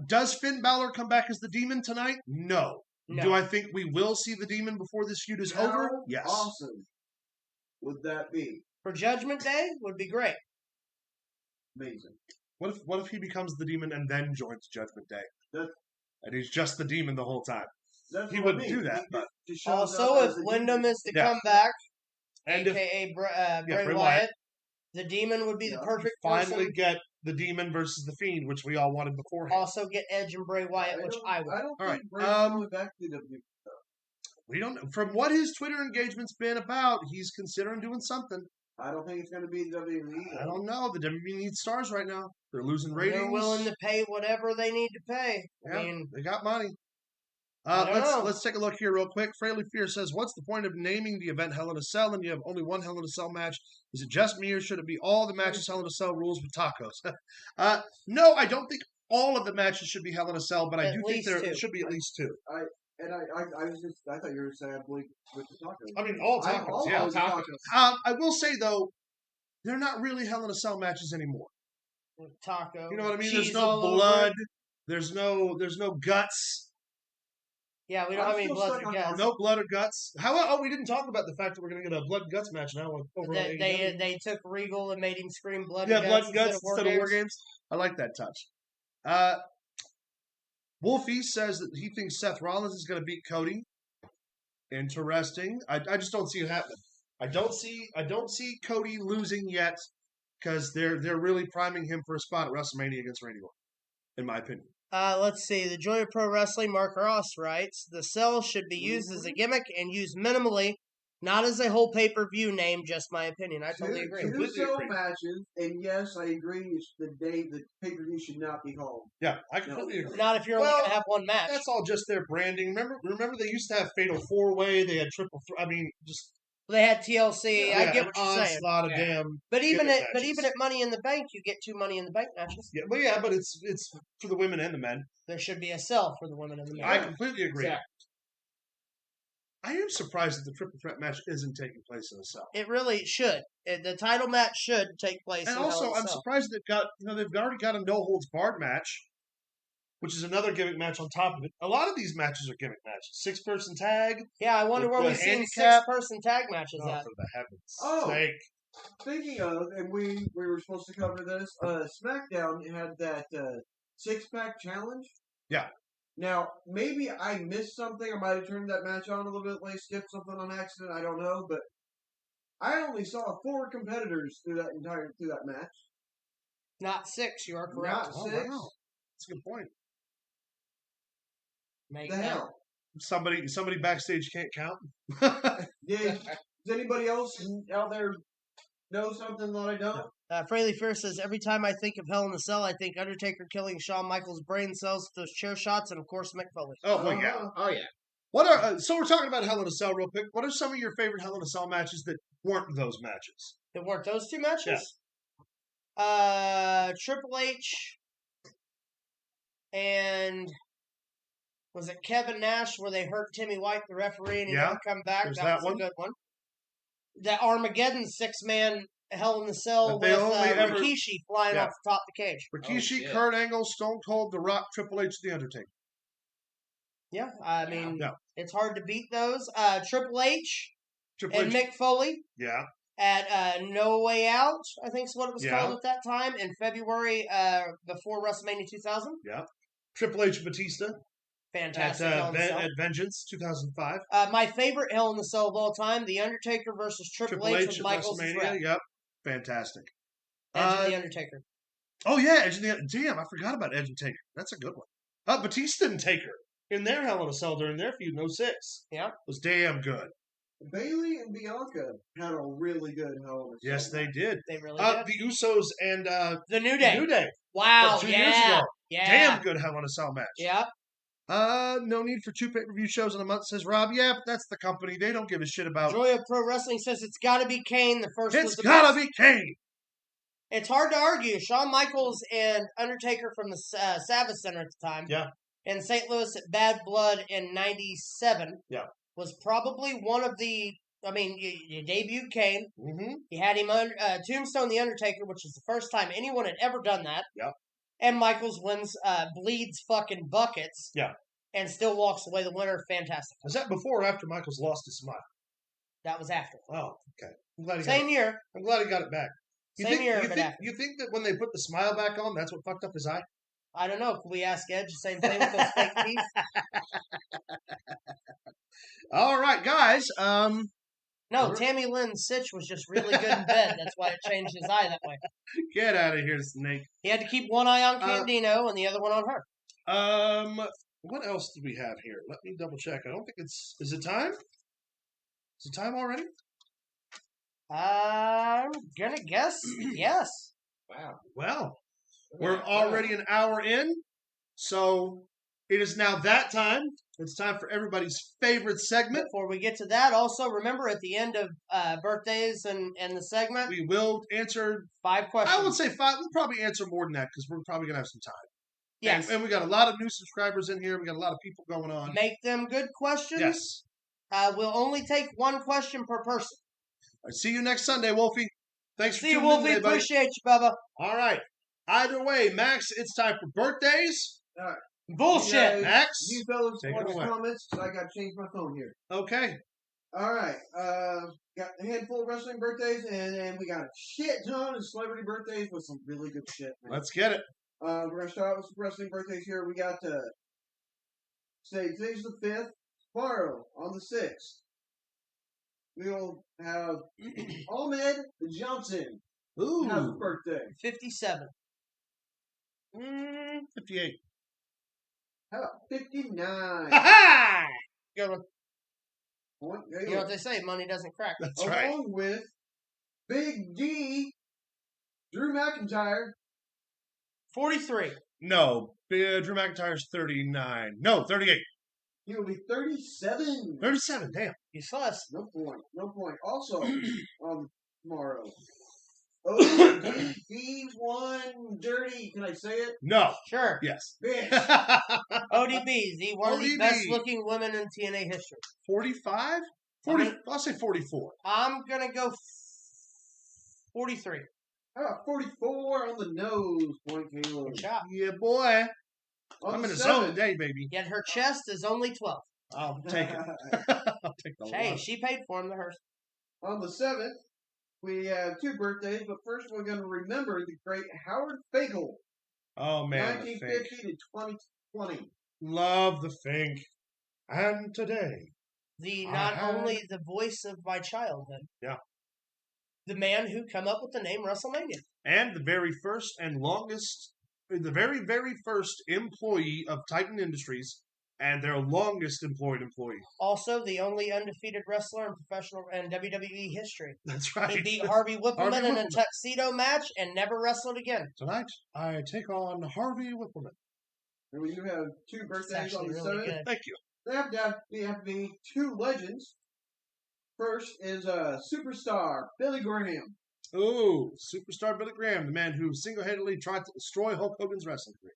Does Finn Balor come back as the Demon tonight? No. Do I think we will see the Demon before this feud is over? Yes. Awesome would that be? For Judgment Day, would be great. Amazing. What if he becomes the Demon and then joins Judgment Day? And he's just the Demon the whole time. He wouldn't do that. But also, if Wyndham is to come back, and a.k.a. Bray Wyatt, the Demon would be the perfect person. Finally get the Demon versus the Fiend, which we all wanted beforehand. Also get Edge and Bray Wyatt, which I would. I don't all think right. Bray's going back to the WWE. We don't know. From what his Twitter engagement's been about, he's considering doing something. I don't think it's going to be WWE. I don't know. The WWE needs stars right now. They're losing ratings. They're willing to pay whatever they need to pay. Yeah, I mean, they got money. Let's take a look here real quick. Fraley Fear says, what's the point of naming the event Hell in a Cell and you have only one Hell in a Cell match? Is it just me or should it be all the matches Hell in a Cell rules with tacos? No, I don't think all of the matches should be Hell in a Cell, but I do think there should be at least 2. I thought you were saying I believe with the tacos. I mean, all tacos, all tacos. I will say, though, they're not really Hell in a Cell matches anymore. Taco. You know what I mean? There's no blood. There's no guts. Yeah, we don't have any blood or guts. No blood or guts. We didn't talk about the fact that we're going to get a blood and guts match now. They took Regal and made him scream blood and guts. Blood and guts instead of War Games. I like that touch. Wolfie says that he thinks Seth Rollins is going to beat Cody. Interesting. I just don't see it happening. I don't see Cody losing yet because they're really priming him for a spot at WrestleMania against Randy Orton, in my opinion. Let's see. The Joy of Pro Wrestling, Mark Ross writes, the cell should be used as a gimmick and used minimally Not as a whole pay-per-view name, just my opinion. I totally agree. Two Completely cell agree. matches, and yes, I agree. It's the day the pay-per-view should not be called. Yeah, I completely agree. Not if you're only Well, going to have one match. That's all just their branding. Remember they used to have Fatal 4-Way. They had Triple. I mean, just They had TLC. I get an what you're saying. onslaught of Yeah. damn. But even gimmick at matches. Money in the Bank, you get 2 Money in the Bank matches. Yeah, but it's for the women and the men. There should be a cell for the women and the men. I completely agree. Exactly. I am surprised that the triple threat match isn't taking place in a cell. It really should. The title match should take place. And in also, Hell in a I'm Cell. surprised they've already got a no holds barred match, which is another gimmick match on top of it. A lot of these matches are gimmick matches. 6-person tag. Yeah, I wonder with where the we've seen handicap. 6-person tag matches Oh, at. for the heavens' Oh. sake! Speaking of, and we were supposed to cover this. SmackDown had that 6-pack challenge. Yeah. Now, maybe I missed something. I might have turned that match on a little bit late, skipped something on accident. I don't know, but I only saw 4 competitors through that match. Not 6, you are correct. Not Oh, 6. wow. That's a good point. Make The that. hell? Somebody backstage can't count. Does anybody else out there know something that I don't? Fraley Fear says, every time I think of Hell in a Cell, I think Undertaker killing Shawn Michaels' brain cells with those chair shots, and of course Mick Foley. Oh, well, yeah. Oh yeah. What are so we're talking about Hell in a Cell real quick. What are some of your favorite Hell in a Cell matches that weren't those matches? There weren't those 2 matches? Triple H and was it Kevin Nash where they hurt Timmy White, the referee, and he Yeah, never come back? there's That that was one. a good one. The Armageddon 6-man Hell in the Cell That they with only ever- Rikishi flying Yeah. off the top of the cage. Rikishi, shit. Kurt Angle, Stone Cold, The Rock, Triple H, The Undertaker. Yeah, I mean, Yeah. it's hard to beat those. Triple H Triple and H. Mick Foley Yeah. at No Way Out, I think is what it was Yeah. called at that time, in February before WrestleMania 2000. Triple H, Batista Fantastic Hell in the Cell. at Vengeance 2005. My favorite Hell in the Cell of all time, The Undertaker versus Triple H with at Michaels' WrestleMania. rep. Yep. Fantastic. Edge of The Undertaker. Oh yeah, Edge and the damn, I forgot about Edge and Taker. That's a good one. Batista and Taker in their Hell in a Cell during their feud in 06. Yeah. Was damn good. Bailey and Bianca had a really good Hell in a Cell Yes, they match. did. They really did. The Usos and The New Day. New Day. Wow, 2 years yeah. ago. Yeah. Damn good Hell in a Cell match. Yeah. No need for 2 pay-per-view shows in a month, says Rob. Yeah, but that's the company. They don't give a shit about. Joy of Pro Wrestling says it's got to be Kane. The first was It's the gotta best. be Kane. It's hard to argue. Shawn Michaels and Undertaker from the Savage Center at the time. Yeah. In St. Louis at Bad Blood in 97. Yeah. Was probably one of the. I mean, you debuted Kane. Mm-hmm. You had him Tombstone the Undertaker, which was the first time anyone had ever done that. Yeah. And Michaels bleeds fucking buckets. Yeah. And still walks away the winner. Fantastic. Was that before or after Michaels lost his smile? That was after. Oh, okay. I'm glad he Same year. I'm glad he got it back. Same year, but after. You think that when they put the smile back on, that's what fucked up his eye? I don't know. Could we ask Edge the same thing with those fake teeth? All right, guys. No, Tammy Lynn Sitch was just really good in bed. That's why it changed his eye that way. Get out of here, Snake. He had to keep one eye on Candido and the other one on her. What else do we have here? Let me double check. I don't think it's. Is it time? Is it time already? I'm gonna guess yes. Wow. Well, we're already an hour in, so it is now that time. It's time for everybody's favorite segment. Before we get to that, also remember at the end of birthdays and the segment, We will answer. 5 questions. I would say 5. We'll probably answer more than that because we're probably gonna have some time. yes. And we got a lot of new subscribers in here. We got a lot of people going on. Make them good questions. Yes. We'll only take 1 question per person. All right, see you next Sunday, Wolfie. Thanks for See you, tuning in Wolfie. today, buddy. Appreciate you, Bubba. All right. Either way, Max, it's time for birthdays. Bullshit. You guys- Max, You fellas take it want away. comments? I got to change my phone here. Okay. All right. Got a handful of wrestling birthdays, and then we got a shit ton of celebrity birthdays with some really good shit. Man. Let's get it. We're going to start out with some wrestling birthdays here. We got say today's the 5th. Tomorrow, on the 6th, we'll have Ahmed Johnson. Ooh. Have a birthday. 57. 58. How about 59? Ha ha! Good one. Point You know what Gaylord. they say, money doesn't crack. That's right. Along with Big D, Drew McIntyre. 43. No, Drew McIntyre's 39. No, 38. He will be 37. 37, damn. You sus. No point. No point. Also, tomorrow. ODB1 Dirty. Can I say it? No. Sure. Yes. Bitch. ODB, one of the ODB. best looking women in TNA history. 45? 40. I'll say 44. I'm going to go 43. How about 44 on the nose, Point Gaylord. Good job. Yeah, boy. On I'm the in the zone 7th. today, baby. Yet her chest is only 12. I'll take it. I'll take the Hey, lot. she paid for him, the hearse. On the 7th, we have 2 birthdays, but first we're going to remember the great Howard Finkel, Oh, man. The Fink. 1950 to 2020. Love the Fink. And today. Not only the voice of my childhood. Yeah. The man who come up with the name WrestleMania. And the very first and longest, the very, very first employee of Titan Industries and their longest employee. Also, the only undefeated wrestler in professional and WWE history. That's right. He beat Harvey Whippleman Harvey in a Whippleman. tuxedo match and never wrestled again. Tonight, I take on Harvey Whippleman. And we do have 2 It's birthdays on actually the really 7th. good. Thank you. They have to be 2 legends. First is superstar Billy Graham. Oh, superstar Billy Graham, the man who single-handedly tried to destroy Hulk Hogan's wrestling career.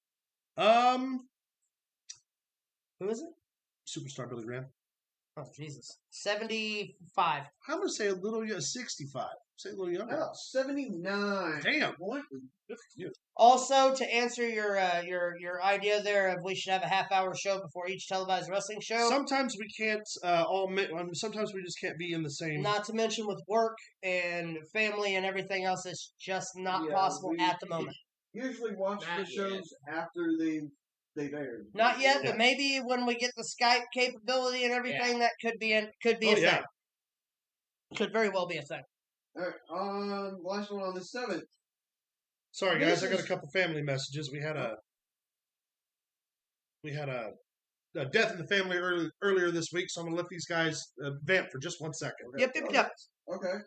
Who is it? Superstar Billy Graham. Oh, Jesus. 75. I'm going to say a little, 65. Say a little How younger. about 79? Damn. What? Good for you. Also, to answer your idea there of we should have a half-hour show before each televised wrestling show. Sometimes we can't sometimes we just can't be in the same. Not to mention with work and family and everything else, it's just not Yeah, possible we- at the moment. Usually watch Not the shows after they've aired. Not yet, Yeah. but maybe when we get the Skype capability and everything, that could be a Oh, yeah. thing. Could very well be a thing. All right, last one on the 7th. Sorry, guys, This I got is- a couple family messages. We had a death in the family earlier this week, so I'm going to let these guys vamp for just 1 second. Yep. Okay.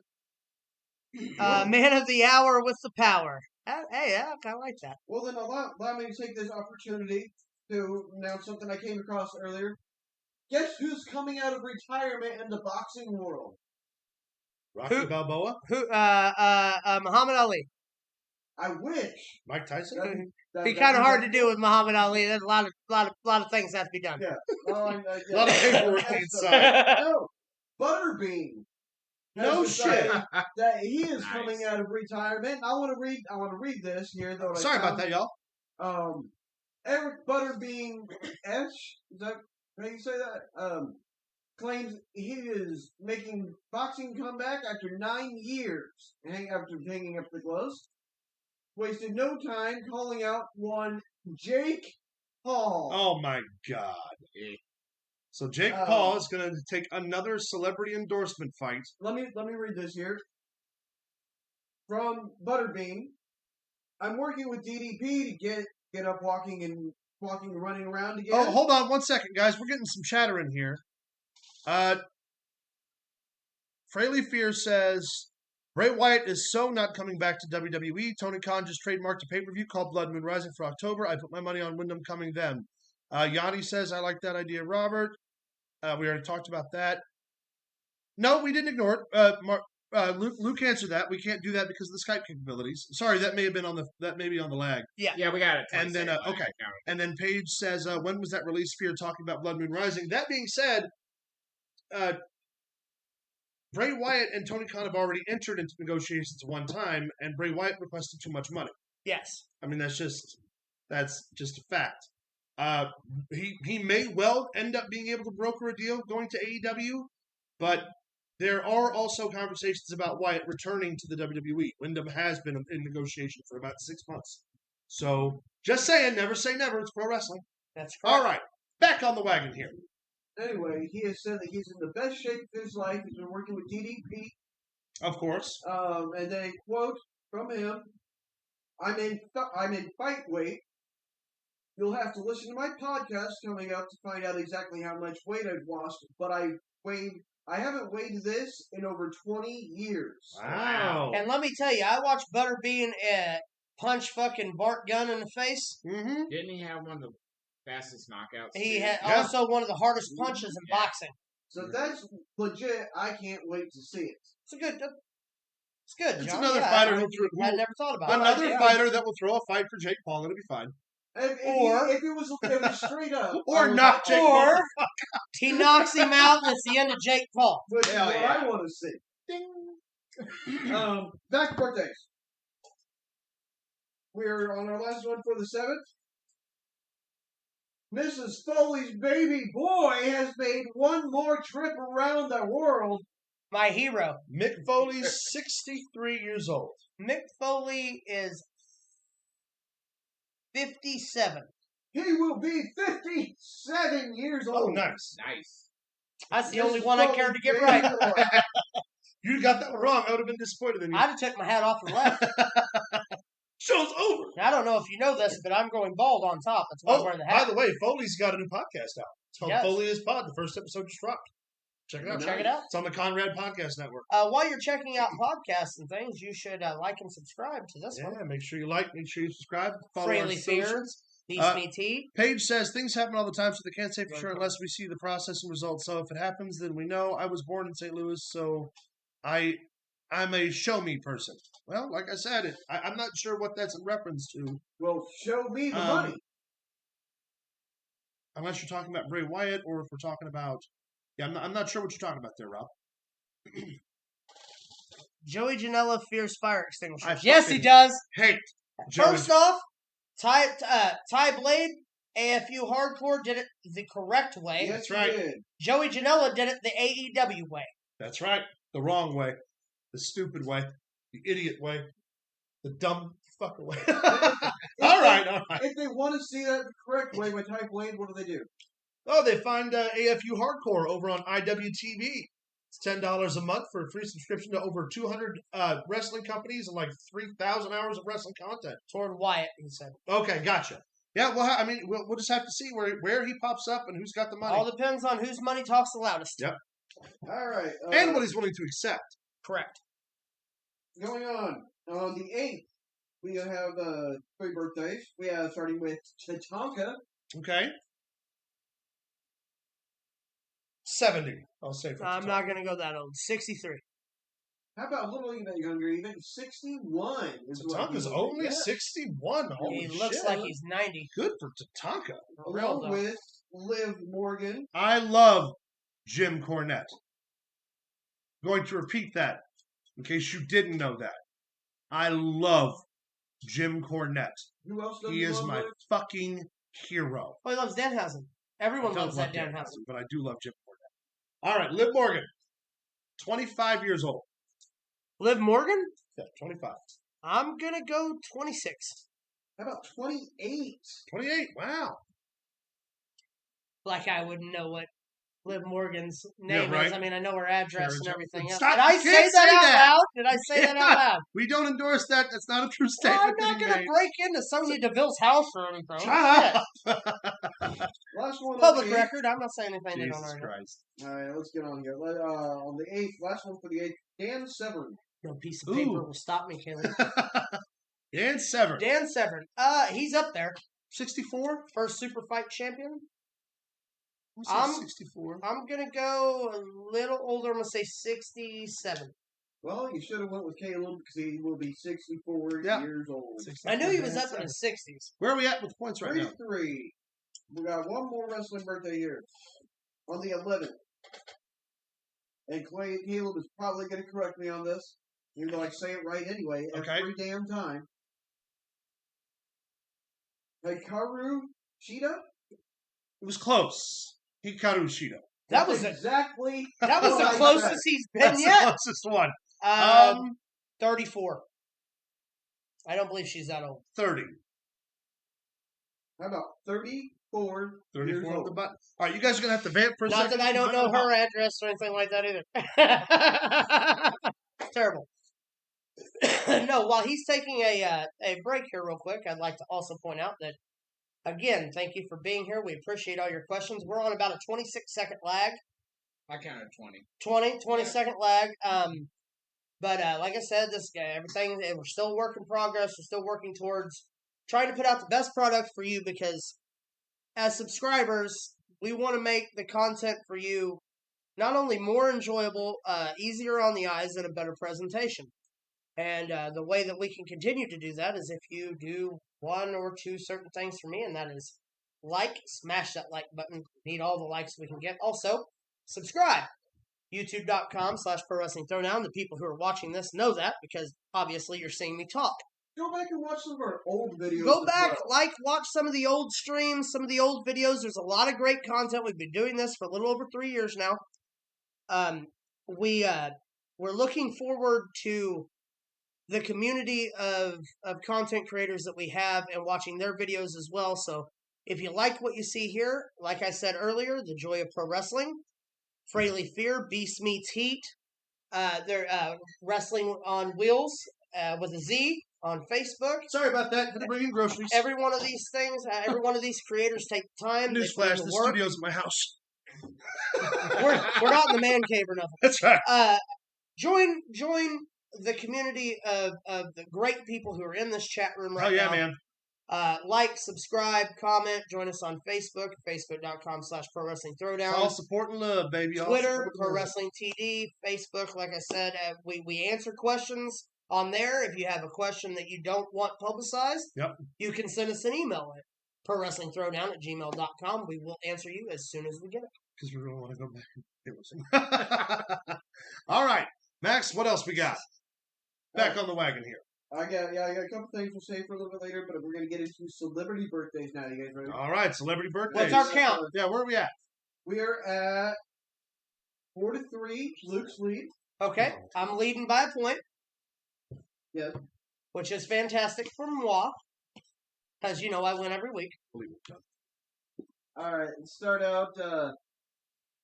Man of the hour with the power. Hey, I kind of like that. Well, then allow me to take this opportunity to announce something I came across earlier. Guess who's coming out of retirement in the boxing world? Rocky Who- Balboa, Muhammad Ali. I wish. Mike Tyson. Be kind of hard to do with Muhammad Ali. There's a lot of things that have to be done. Yeah. A lot of paperwork inside. No, Butterbean. has No decided shit. That he is Nice. coming out of retirement. I want to read this here though. Sorry about that, y'all. Eric Butterbean Esch, is that how you say that? Claims he is making boxing comeback after 9 years after hanging up the gloves. Wasted no time calling out one Jake Paul. Oh my God. So Jake Paul is going to take another celebrity endorsement fight. Let me read this here. From Butterbean. I'm working with DDP to get up walking and running around again. Oh, hold on 1 second, guys. We're getting some chatter in here. Fraley Fear says Bray Wyatt is so not coming back to WWE. Tony Khan just trademarked a pay-per-view called Blood Moon Rising for October. I put my money on Wyndham coming then. Yanni says, I like that idea, Robert. We already talked about that. No, we didn't ignore it. Luke answered that. We can't do that because of the Skype capabilities. Sorry, that may be on the lag. Yeah, we got it. And then, okay. And then Paige says, when was that release? Fear talking about Blood Moon Rising. That being said, Bray Wyatt and Tony Khan have already entered into negotiations one time, and Bray Wyatt requested too much money. Yes. I mean, that's just a fact. He may well end up being able to broker a deal going to AEW, but there are also conversations about Wyatt returning to the WWE. Wyndham has been in negotiation for about 6 months. So, just saying, never say never. It's pro wrestling. That's correct. All right, back on the wagon here. Anyway, he has said that he's in the best shape of his life. He's been working with DDP. Of course. And then a quote from him: I'm in fight weight. You'll have to listen to my podcast coming up to find out exactly how much weight I've lost. But I weighed I haven't weighed this in over 20 years. Wow. And let me tell you, I watched Butterbean punch fucking Bart Gunn in the face. Mm-hmm. Didn't he have one of the fastest knockouts? He too? had Yeah. also one of the hardest punches in boxing. So that's legit. I can't wait to see it. It's good. It's good. It's John. another Yeah, fighter I who never thought about it. another Yeah. fighter that will throw a fight for Jake Paul. It'll be fine. If it was straight up, Or I would- knock Jake Paul. Or he knocks him out and it's the end of Jake Paul. Which is Hell what yeah. I want to see. Back to birthdays. We're on our last one for the 7th. Mrs. Foley's baby boy has made one more trip around the world. My hero. Mick Foley's 63 years old. Mick Foley is 57. He will be 57 years old. Oh, nice. Nice. That's the Mrs. only one I Foley's cared to get baby right. boy. You got that one wrong. I would have been disappointed in you. I'd have took my hat off and left. Show's over. I don't know if you know this, but I'm going bald on top. That's why I'm Oh, wearing the by hat. the way, Foley's got a new podcast out. It's called Yes. Foley is Pod. The first episode just dropped. Check it out. Check it out. It's on the Conrad Podcast Network. While you're checking out podcasts and things, you should like and subscribe to this one. Yeah, make sure you like, make sure you subscribe. Follow Freely our Fear. socials. Beast Me Tea. Paige says things happen all the time, so they can't say for sure unless we see the process and results. So if it happens, then we know. I was born in St. Louis, so I'm a show me person. Well, like I said, I'm not sure what that's in reference to. Well, show me the money. Unless you're talking about Bray Wyatt, or if we're talking about, I'm not sure what you're talking about there, Rob. Joey Janela fears fire extinguishers. I Yes, he fucking does. Hate Joey. First off, Ty Blade, AFU Hardcore did it the correct way. Yes, right. he did. Joey Janela did it the AEW way. That's right. The wrong way, the stupid way, the idiot way, the dumb fucker way. all right. If they want to see that the correct way by Ty Blade, what do they do? Oh, they find AFU Hardcore over on IWTV. It's $10 a month for a free subscription to over 200 wrestling companies and like 3,000 hours of wrestling content. Toward Wyatt, he said. Okay, gotcha. Yeah, well, I mean, we'll just have to see where he pops up and who's got the money. All depends on whose money talks the loudest. Yep. All right. And what he's willing to accept. Correct. Going on the 8th, we have 3 birthdays. We have starting with Tatanka. Okay. 70. I'll say for I'm not going to go that old. 63. How about a little even younger? Even 61 is what Tatanka's he will only get. 61. Holy He looks shit. like he's 90. Good for Tatanka. For real, Along though. with Liv Morgan. I love Jim Cornette. I'm going to repeat that in case you didn't know that. I love Jim Cornette. Who else does He is love my Liv? fucking hero. Oh, he loves Danhausen. Everyone I don't loves that love Danhausen. but I do love Jim Cornette. All right, Liv Morgan, 25 years old. Liv Morgan? Yeah, 25. I'm going to go 26. How about 28? 28, wow. Like I wouldn't know what Liv Morgan's name right. is. I mean, I know her address Karen and everything else. Stop, Did I you say can't that say out that. loud? Did I say that out loud? We don't endorse that. That's not a true Well, statement. I'm not going to break into Sonya Deville's house or anything. Shut up. Last one. Public on the 8th. record. I'm not saying anything they don't Jesus already know. Christ. All right, let's get on here. On the 8th, last one for the 8th, Dan Severn. No piece of paper Ooh. will stop me, Caleb. Dan Severn. Dan Severn. He's up there. 64? First super fight champion. I'm 64. I'm going to go a little older. I'm going to say 67. Well, you should have went with Caleb because he will be 64 Yeah. years old. 64. I knew he was Dan up in his Severn. 60s. Where are we at with points right now? 3. We got one more wrestling birthday here. On the 11th. And Caleb is probably going to correct me on this, even though I say it right anyway every damn time. Hikaru Shida? It was close. Hikaru Shida. That was exactly the what I closest said. he's been That's yet. the closest one. 34. I don't believe she's that old. 30. How about 34 years 34 on old? the button. All right, you guys are going to have to vamp for a Not second. that I don't know her address or anything like that either. It's terrible. No, while he's taking a break here real quick, I'd like to also point out that, again, thank you for being here. We appreciate all your questions. We're on about a 26-second lag. I counted 20. 20 second lag. But like I said, everything, we're still a work in progress. We're still working towards trying to put out the best product for you because as subscribers, we want to make the content for you not only more enjoyable, easier on the eyes, and a better presentation. And the way that we can continue to do that is if you do one or two certain things for me, and that is smash that like button. Need all the likes we can get. Also, subscribe. YouTube.com/Pro Wrestling Throwdown. The people who are watching this know that because obviously you're seeing me talk. Go back and watch some of our old videos. Go back, watch some of the old streams, some of the old videos. There's a lot of great content. We've been doing this for a little over 3 years now. We're looking forward to the community of content creators that we have and watching their videos as well. So if you like what you see here, like I said earlier, the joy of pro wrestling, Fraley Fear, Beast Meets Heat, they're Wrestling on Wheels with a Z on Facebook. Sorry about that. Gonna bring in groceries. Every one of these things, every one of these creators take time. Newsflash: the studio's at my house. We're not in the man cave or nothing. That's right. Join the community of the great people who are in this chat room right now. Oh yeah, man. Like, subscribe, comment, join us on Facebook, facebook.com/Pro Wrestling Throwdown. It's all support and love, baby. Twitter, Pro Wrestling TD, Facebook, like I said, we answer questions on there. If you have a question that you don't want publicized, you can send us an email at prowrestlingthrowdown@gmail.com. We will answer you as soon as we get it. Because we really want to go back and deal with him. All right, Max, what else we got? Back on the wagon here. I got a couple things we'll say for a little bit later, but we're going to get into celebrity birthdays now. You guys ready? All right, celebrity birthdays. What's our count? Yeah, where are we at? We are at 4-3. Luke's lead. Okay, I'm leading by a point. Yes. Which is fantastic for moi. Because, you know, I win every week. All right, let's start out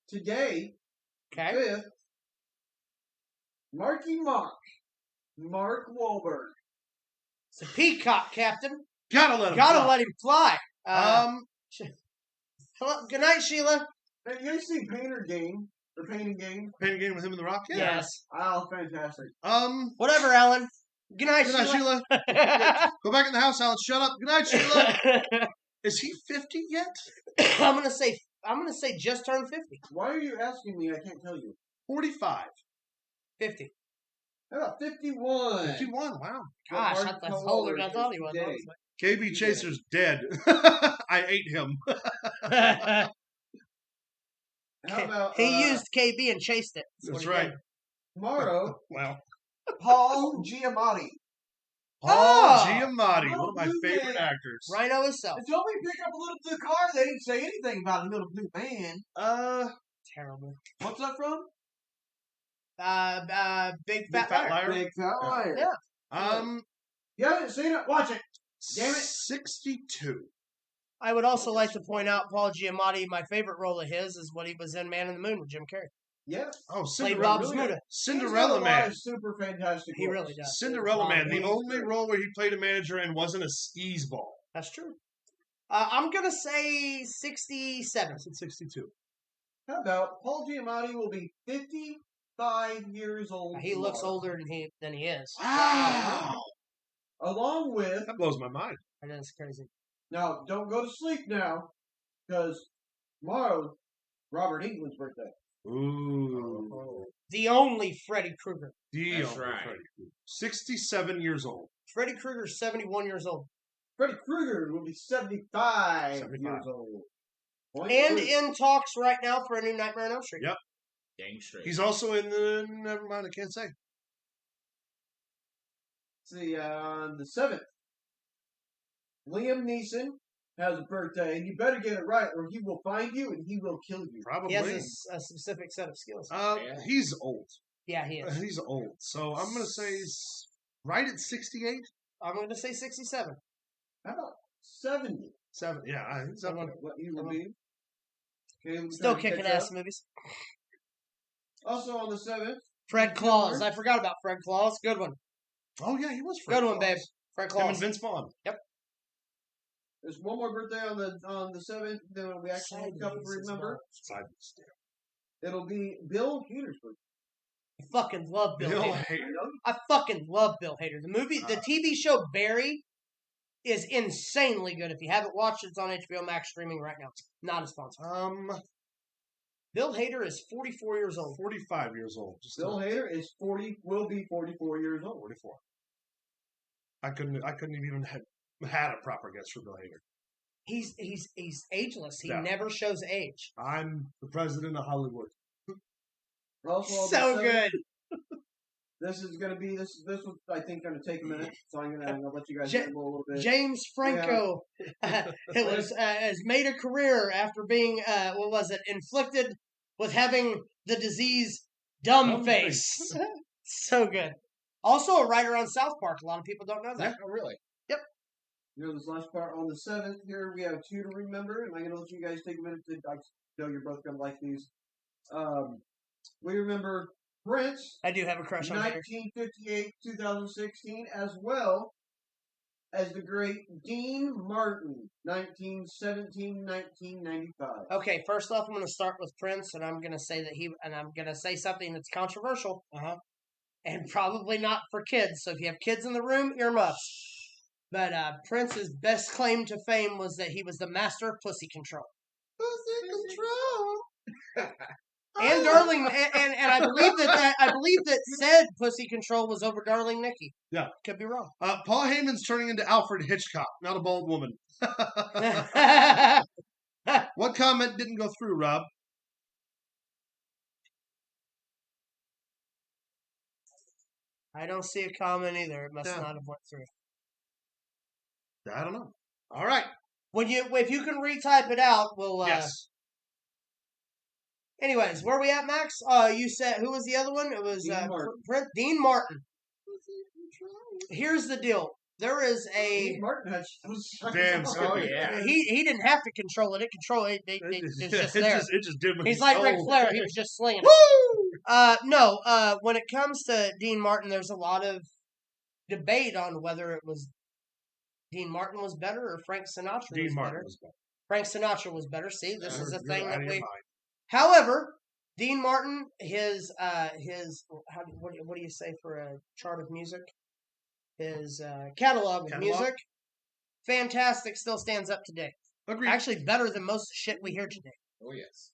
today. Okay. With Marky Mark. Mark Wahlberg. It's a peacock, Captain. Gotta let him fly. Hello, good night, Sheila. Hey, you guys see Painter Game? Or Painting Game? Painting Game with him and The Rock? Yeah. Yes. Oh, fantastic. Whatever, Alan. Good night, Sheila. Go back in the house, Alan. Shut up. Good night, Sheila. Is he 50 yet? I'm gonna say just turned 50. Why are you asking me? I can't tell you. 45. 50. How about 51? 51, wow. Gosh, that's older than I thought he was. KB Chaser's dead. I ate him. How about, he used KB and chased it. That's right. Tomorrow, Well, Paul Giamatti. Paul Giamatti, one of my favorite actors. Rhino himself. They told me to pick up a little blue car. They didn't say anything about a little blue van. Terrible. What's that from? Big Fat Liar. Big Fat Liar. Yeah. You haven't seen it? Watch it. Damn it. 62. I would also like to point out Paul Giamatti. My favorite role of his is what he was in Man in the Moon with Jim Carrey. Yeah. Oh, Played Bob Cinderella. Smuda. Cinderella Man. Super fantastic. He really does. Cinderella Man, the only role where he played a manager and wasn't a skis ball. That's true. I'm going to say 67. I said 62. How about Paul Giamatti will be 55 years old. He looks older than he is. Wow. Along with... That blows my mind. That is crazy. Now, don't go to sleep now, because tomorrow, Robert Englund's birthday. Ooh. The only Freddy Krueger. That's right. 67 years old. Freddy Krueger's 71 years old. Freddy Krueger will be 75 years old. And in talks right now for a new Nightmare on Elm Street. Yep. Dang straight. He's also in the... Never mind, I can't say. Let's see, on the 7th, Liam Neeson has a birthday, and you better get it right, or he will find you and he will kill you. Probably. He has a specific set of skills. He's old. Yeah, he is. He's old. So I'm going to say he's right at 68. I'm going to say 67. How about 70? 7. Yeah, he's up there. What you will be? Okay, Still kicking ass movies. Also on the 7th, Fred Claus. I forgot about Fred Claus. Good one. Oh, yeah, he was Fred Good one, Claus. babe. Fred Him and Claus. Vince Vaughn. Yep. there's one more birthday on the 7th that we actually have a couple to remember. Sideways. It'll be Bill Hader's birthday. I fucking love Bill Hader. Hader. I fucking love Bill Hader. The TV show Barry is insanely good. If you haven't watched it, it's on HBO Max streaming right now. Not a sponsor. Bill Hader is 44 years old. 45 years old. Bill Hader is will be 44 years old. 44. I couldn't have even had a proper guess for Bill Hader. He's ageless. He Yeah. never shows age. I'm the president of Hollywood. Also, So good. This is going to be this was I think going to take a minute, so I'm going to let you guys ramble a little bit. James Franco has made a career after being inflicted with having the disease dumb face. So good. Also a writer on South Park. A lot of people don't know that. Oh, really? Yep. This last part on the 7th here, we have 2 to remember, and I'm going to let you guys take a minute to. I know you're both going to like these. We remember Prince. I do have a crush on Hader. 1958, 2016, as well as the great Dean Martin, 1917, 1995. Okay, first off, I'm going to start with Prince, and I'm going to say I'm going to say something that's controversial, and probably not for kids. So if you have kids in the room, earmuffs. But Prince's best claim to fame was that he was the master of pussy control. Pussy control. And Darling, and I believe that said pussy control was over Darling Nikki. Yeah, could be wrong. Paul Heyman's turning into Alfred Hitchcock, not a bald woman. What comment didn't go through, Rob? I don't see a comment either. It must not have went through. I don't know. All right. If you can retype it out, we'll. Yes. Anyways, where are we at, Max? You said, who was the other one? It was Dean Martin. Here's the deal. There is a... Dean Martin damn. Oh, yeah. He didn't have to control it. It controlled it. It's just there. It just did. He's like Ric Flair. He was just slinging it. No, when it comes to Dean Martin, there's a lot of debate on whether it was Dean Martin was better or Frank Sinatra Dean was Martin better. was better. Frank Sinatra was better. See, this is a thing that we... Mind. However, Dean Martin, what do you say for a chart of music? His catalog of music, fantastic, still stands up today. Agreed. Actually, better than most shit we hear today. Oh, yes.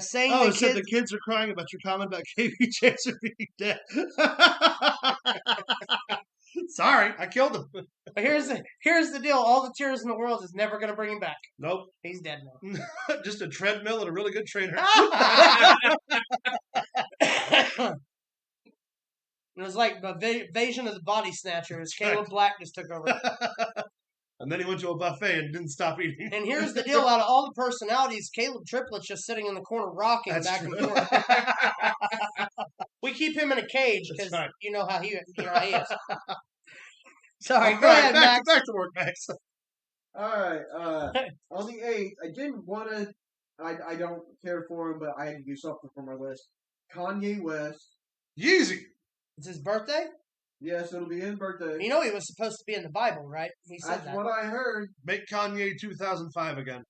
Saying it said the kids are crying about your comment about KB Chaser being dead. Sorry, I killed him. But here's the deal. All the tears in the world is never going to bring him back. Nope. He's dead now. Just a treadmill and a really good trainer. It was like the invasion of the body snatchers. Caleb Black just took over. And then he went to a buffet and didn't stop eating. And here's the deal. Out of all the personalities, Caleb Triplett's just sitting in the corner rocking back and forth. We keep him in a cage because you know how he is. Sorry, go ahead, Max. Back to work, Max. All right. On the 8th, I didn't want to... I don't care for him, but I had to do something for my list. Kanye West. Yeezy. It's his birthday? Yes, it'll be his birthday. You know he was supposed to be in the Bible, right? He said That's what I heard. Make Kanye 2005 again.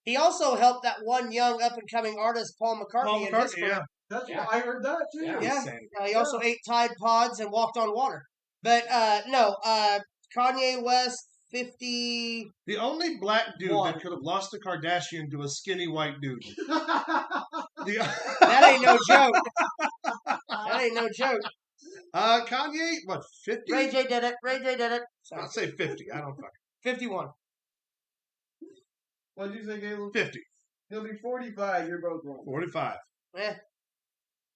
He also helped that one young up-and-coming artist, Paul McCartney. Yeah. That's what I heard that, too. Yeah. He also ate Tide Pods and walked on water. But, no, Kanye West, 50... The only black dude that could have lost a Kardashian to a skinny white dude. That ain't no joke. That ain't no joke. Kanye, what, 50? Ray J did it. I'll say 50. I don't fuck. 51. What'd you say, Caleb? 50. He'll be 45. You're both wrong. 45. Yeah.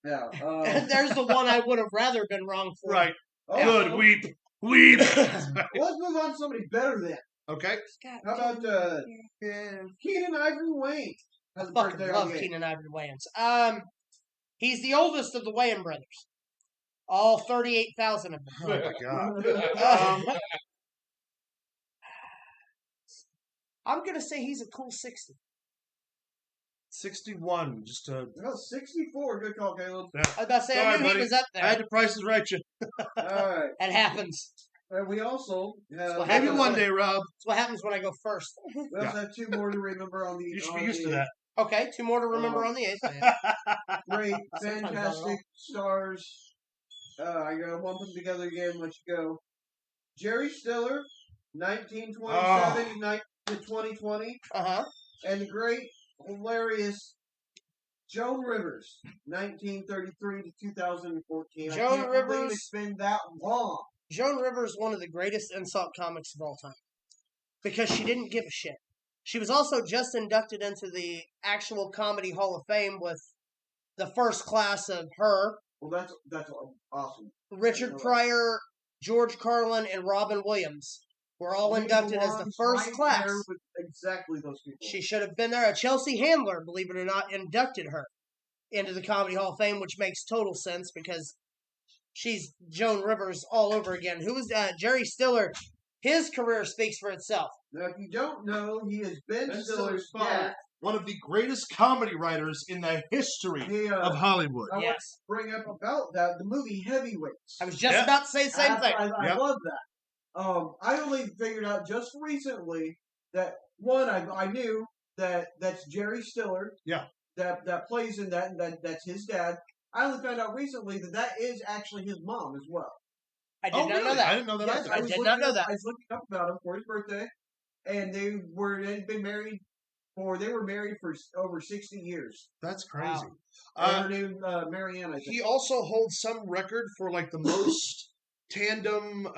There's the one I would have rather been wrong for. Right. Oh, good. Weep. Weep. Let's move on to somebody better then. Okay. How about Keenan Ivory Wayne? I fucking love Keenan Ivory Wayans. He's the oldest of the Wayans brothers. All 38,000 of them. Oh my God. I'm going to say he's a cool 60. 61. Just to... No, 64. Good call, Caleb. Yeah. I was about to say, I knew he was up there. I had to Price is Right you. All right. That happens. We also have... Maybe one day, Rob. That's what happens when I go first. We also have 2 more to remember on the... You should be used to that. Okay, 2 more to remember on the 8th. Great, Sometimes not at fantastic all. stars. I gotta lump them together again. Let you go. Jerry Stiller, 1927 to 2020, and the great, hilarious Joan Rivers, 1933 to 2014. I can't believe it's been that long. Joan Rivers, one of the greatest insult comics of all time, because she didn't give a shit. She was also just inducted into the actual Comedy Hall of Fame with the first class of her. Well, that's awesome. Richard Pryor, George Carlin, and Robin Williams were all inducted as the first class. With exactly those people. She should have been there. Chelsea Handler, believe it or not, inducted her into the Comedy Hall of Fame, which makes total sense because she's Joan Rivers all over again. Who was Jerry Stiller? His career speaks for itself. Now, if you don't know, he is Ben Stiller's father. One of the greatest comedy writers in the history of Hollywood. I want to bring up about that, the movie Heavyweights. I was just about to say the same thing. I love that. I only figured out just recently that, one, I knew that's Jerry Stiller. Yeah. That plays in that, and that's his dad. I only found out recently that is actually his mom as well. I did not know that. I didn't know that either. I did not know that. I was looking up about him for his birthday, and they had married for over 60 years. That's crazy. Wow. Her name, Marianne, I think. He also holds some record for like the most tandem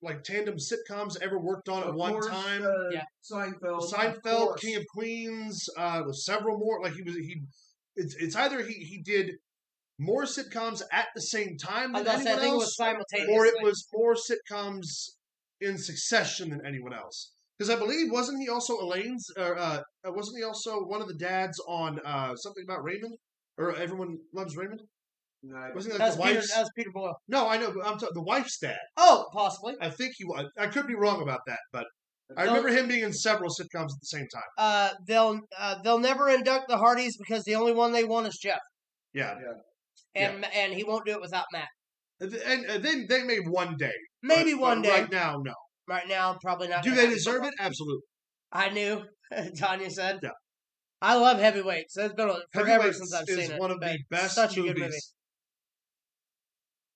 sitcoms ever worked on at one time. Seinfeld, King of Queens, with several more. Like it's either he did more sitcoms at the same time than anyone else, or it was more sitcoms in succession than anyone else. Because I believe, wasn't he also Elaine's, wasn't he also one of the dads on something about Raymond? Or Everyone Loves Raymond? No, wasn't that the wife's? That was Peter Boyle. No, I know, but I'm talking the wife's dad. Oh, possibly. I think he was. I could be wrong about that, but I remember him being in several sitcoms at the same time. They'll never induct the Hardys because the only one they want is Jeff. Yeah. And he won't do it without Matt. And then they may one day. Maybe one day. Right now, no. Right now, probably not. Do they deserve it? Absolutely. I knew. Tanya said. Yeah. I love Heavyweights. It's been forever since I've seen it. It's one of the best such movies. A good movie.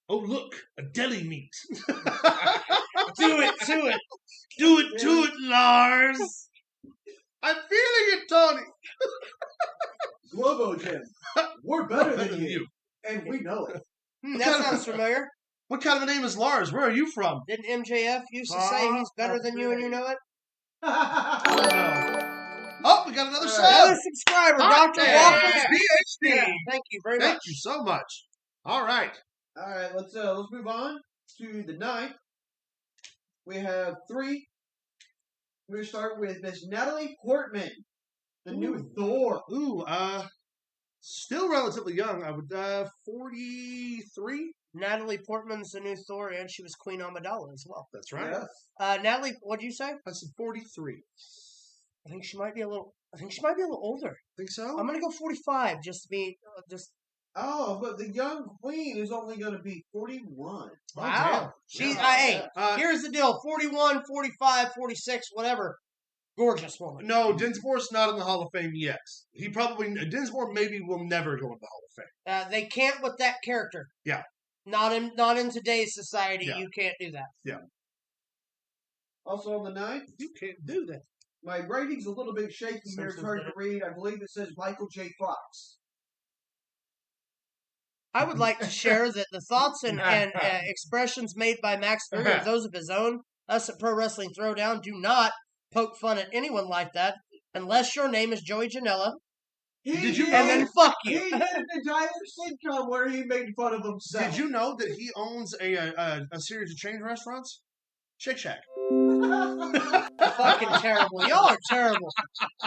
Oh, look, a deli meat. Do it to it. Do it to it, Lars. I'm feeling it, Tony. Globo Jim, we're better than you. And we know it. That sounds familiar. What kind of a name is Lars? Where are you from? Didn't MJF used to say he's better than you and you know it? Oh, we got another sub. Another subscriber, Dr. Walker's PhD. Yeah, thank you very much. Thank you so much. All right. All right, let's move on to the 9th. We have 3. We're going to start with Miss Natalie Portman, the new Thor. Still relatively young. I would 43. Natalie Portman's the new Thor, and she was Queen Amidala as well. That's right. Yes. Natalie, what'd you say? I said 43. I think she might be a little older. Think so? I'm gonna go 45. Just to be Oh, but the young queen is only going to be 41. Wow. She's here's the deal. 41, 45, 46, whatever. Gorgeous woman. No, Dinsmore's not in the Hall of Fame yet. Dinsmore maybe will never go in the Hall of Fame. They can't with that character. Yeah. Not in today's society. Yeah. You can't do that. Yeah. Also on the 9th, you can't do that. My writing's a little bit shaky here. It's hard to read. I believe it says Michael J. Fox. I would like to share that the thoughts and expressions made by Max Fury are those of his own. Us at Pro Wrestling Throwdown do not poke fun at anyone like that unless your name is Joey Janela. And then fuck you. He did an entire sitcom where he made fun of himself. Did you know that he owns a series of chain restaurants? Shake Shack. Fucking terrible. Y'all are terrible.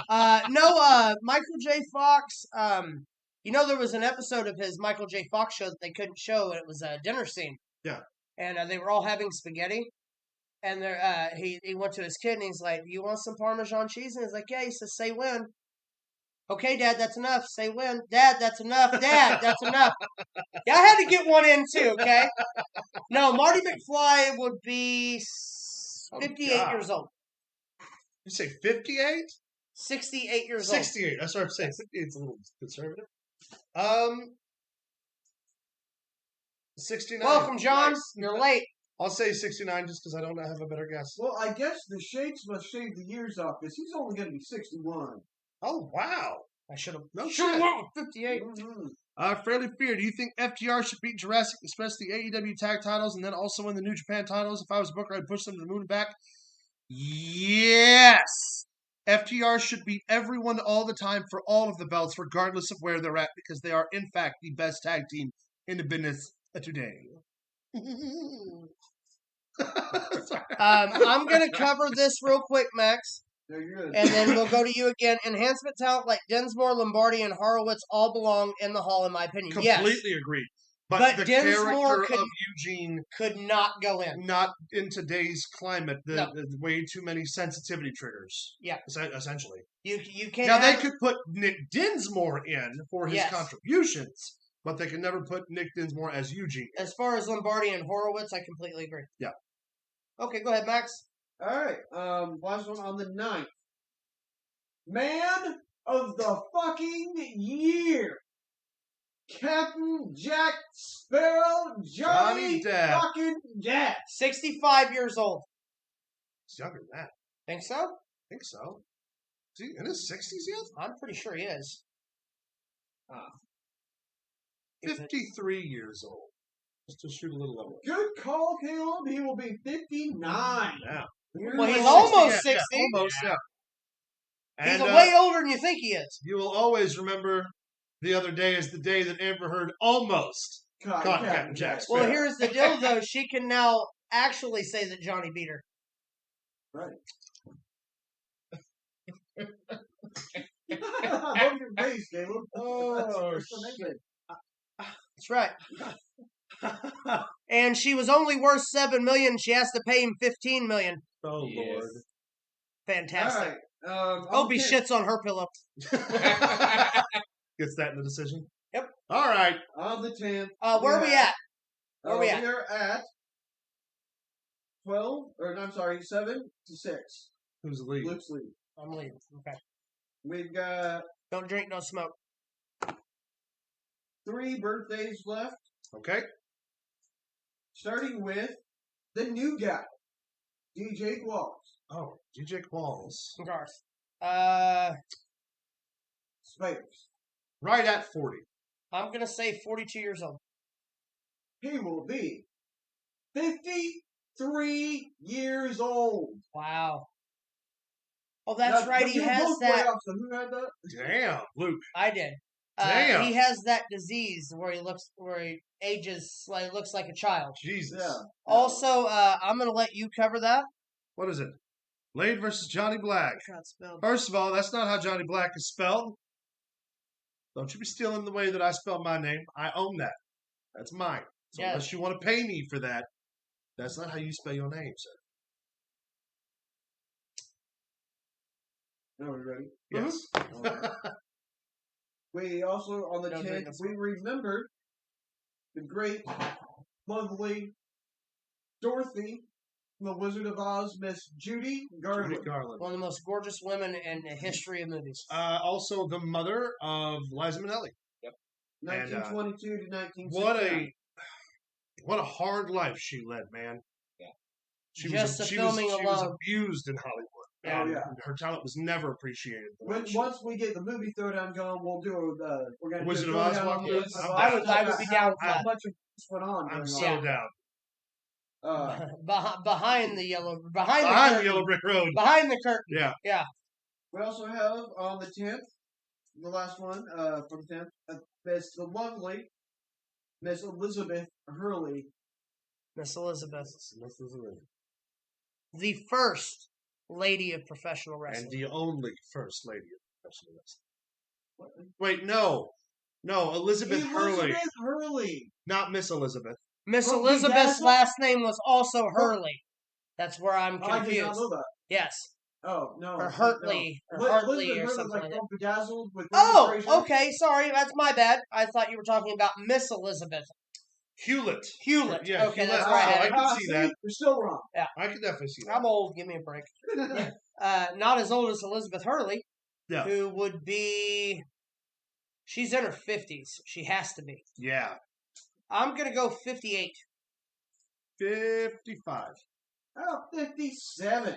Michael J. Fox, there was an episode of his Michael J. Fox show that they couldn't show, and it was a dinner scene. Yeah. And they were all having spaghetti. And he went to his kid, and he's like, "You want some Parmesan cheese?" And he's like, "Yeah." He says, "Say when." "Okay, Dad, that's enough." "Say when." "Dad, that's enough." "Dad, that's enough." Yeah, I had to get one in, too, okay? No, Marty Mcfly would be 58 years old. You say 58? 68 years 68. That's what I'm saying. 68 is a little conservative. 69. old. Welcome, John. Nice. You're late. I'll say 69 just because I don't have a better guess. Well, I guess the Shakes must shave the years off because he's only going to be 61. Oh, wow. I should have. No Should have shit. went with 58. Fairly Fear, do you think FTR should beat Jurassic, especially the AEW tag titles, and then also win the New Japan titles? If I was Booker, I'd push them to the moon and back. Yes! FTR should beat everyone all the time for all of the belts, regardless of where they're at, because they are, in fact, the best tag team in the business today. I'm going to cover this real quick, Max. No, you're good. And then we'll go to you again. Enhancement talent like Dinsmore, Lombardi, and Horowitz all belong in the Hall, in my opinion. Completely agree. But the Dinsmore character of Eugene could not go in. not in today's climate. No. The way too many sensitivity triggers. Yeah. Essentially. You can't. Now, they could put Nick Dinsmore in for his Yes. contributions, but they can never put Nick Dinsmore as Eugene. As far as Lombardi and Horowitz, I completely agree. Yeah. Okay, go ahead, Max. All right. Last one on the 9th. Man of the fucking year. Captain Jack Sparrow Johnny Depp. fucking Depp. 65 years old. He's younger than that. Think so? I think so. Is he in his 60s yet? I'm pretty sure he is. 53 years old. Just to shoot a little lower. Good call, Caleb. He will be 59. Yeah. Well, he's almost 60. Yeah, almost, yeah. He's And, way older than you think he is. you will always remember the other day is the day that Amber Heard almost caught Captain Jack Sparrow. Well, here's the deal, though. She can now actually say that Johnny beat her. Right. I love your face, Caleb. Oh, That's amazing. That's right. And she was only worth $7 million. She has to pay him $15 million. Oh, Yes. Lord. Fantastic. All right. Hope he shits on her pillow. Gets that in the decision? Yep. All right. On the 10th. Where are we at? Where we at? We are at 7 to 6. Who's the lead? Luke's lead. I'm leaving. Okay. We've got Don't drink, don't smoke. 3 birthdays left, Okay. starting with the new guy, DJ Qualls. Oh, DJ Qualls. Garth. Spiders. Right at 40. I'm going to say 42 years old. He will be 53 years old. Wow. Oh, that's Now, right. but He you're has both that. way off, so who had that? Damn, Luke. I did. Damn. He has that disease where he ages like looks like a child. Jesus. Yeah. Also, I'm going to let you cover that. What is it? Lade versus Johnny Black. First of all, that's not how Johnny Black is spelled. Don't you be stealing the way that I spell my name. I own that. That's mine. So Yes. unless you want to pay me for that, that's not how you spell your name, sir. No, we ready? Yes. Alright. We also, on the Don't 10th, drink this we remembered the great, lovely Dorothy from The Wizard of Oz, Miss Judy Garland. Judy Garland. One of the most gorgeous women in the history of movies. Also the mother of Liza Minnelli. 1922 to 1969. What a hard life she led, man. Yeah. She Just was the she filming was, she was alone. abused in Hollywood. Oh, And yeah. her talent was never appreciated. the way she- Once we get the movie Throwdown going, we'll do we're going to Wizard do of a Oz Throwdown on walkthrough? the Wizard of I'm Oz, down. I would be down with how that. much of this went on. I'm during so all down. Behind the yellow, behind Behind the the Yellow curtain, Brick Road. behind the curtain. Yeah. We also have on the 10th, the last one from 10th, Miss the lovely Miss Elizabeth Hurley. Miss Elizabeth, the first lady of professional wrestling. And the only first lady of professional wrestling. Wait, no. No, Elizabeth Hurley. Elizabeth Hurley. Not Miss Elizabeth. Miss From Elizabeth's Bedazzled? last name was also Hurley. That's where I'm I did not confused. know that. Yes. Oh, no. Or Hartley, no. or Hartley, Elizabeth or Hurley, something like that. from Bedazzled with Oh, Brendan Fraser. okay. Sorry, that's my bad. I thought you were talking about Miss Elizabeth Hewlett. Hewlett. Yeah, Okay, Hewlett. that's where I had I it. can see that. You're still wrong. I can definitely see that. I'm old. Give me a break. Not as old as Elizabeth Hurley. Yeah. who would be. She's in her 50s. She has to be. Yeah. I'm going to go 58. 55. Oh, 57.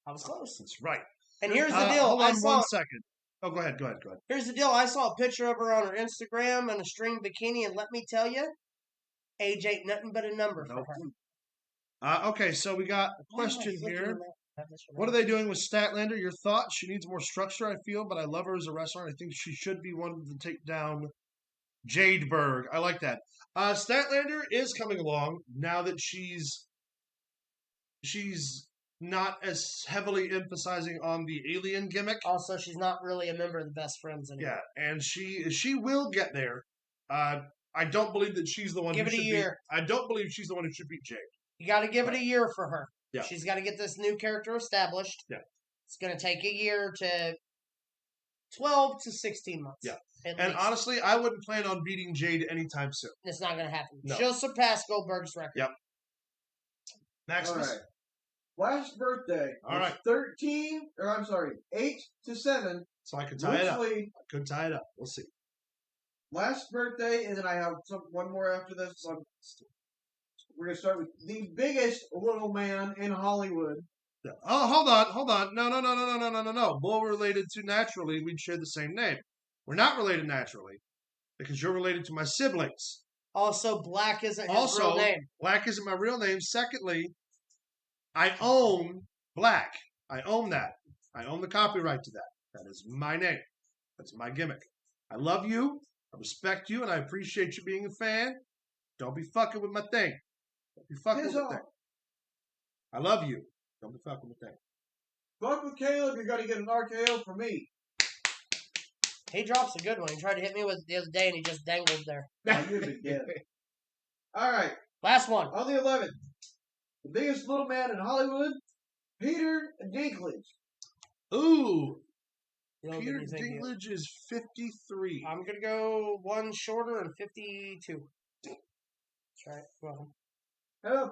I was close. That's right. And here's the deal. Hold I on saw. 1 second. Oh, go ahead. Here's the deal. I saw a picture of her on her Instagram in a string bikini, and let me tell you, age ain't nothing but a number for her. Okay, so we got a question here. What are they doing with Statlander? Your thoughts? She needs more structure, I feel, but I love her as a wrestler. I think she should be one to take down Jadeberg. I like that. Statlander is coming along now that she's not as heavily emphasizing on the alien gimmick. Also, she's not really a member of the Best Friends anymore. Yeah, and she will get there. I don't believe that she's the one Give who it a should year. I don't believe she's the one who should beat Jade. You got to give it a year for her. Yeah. She's got to get this new character established. Yeah. It's going to take a year to 12 to 16 months. Yeah. And And honestly, I wouldn't plan on beating Jade anytime soon. it's not going to happen. No. She'll surpass Goldberg's record. Yep. Maximus. All right. Last birthday. All right. 8 to 7. So I could tie it up. Loosely, I could tie it up. We'll see. last birthday, and then I have one more after this. We're going to start with the biggest little man in Hollywood. Yeah. Oh, hold on. No. We're related to naturally. We'd share the same name. We're not related naturally because you're related to my siblings. Also, Black isn't his real name. Black isn't my real name. Secondly, I own Black. I own that. I own the copyright to that. That is my name. That's my gimmick. I love you. I respect you, and I appreciate you being a fan. Don't be fucking with my thing. Don't be fucking with my thing. I love you. Don't be fucking with my thing. Fuck with Caleb, you're going to get an RKO from me. He drops a good one. He tried to hit me with it the other day, and he just dangled there. All right. Last one. On the 11th, the biggest little man in Hollywood, Peter Dinklage. Ooh. You don't Peter get anything yet. Dinklage is 53. I'm going to go one shorter and 52. That's right. Well,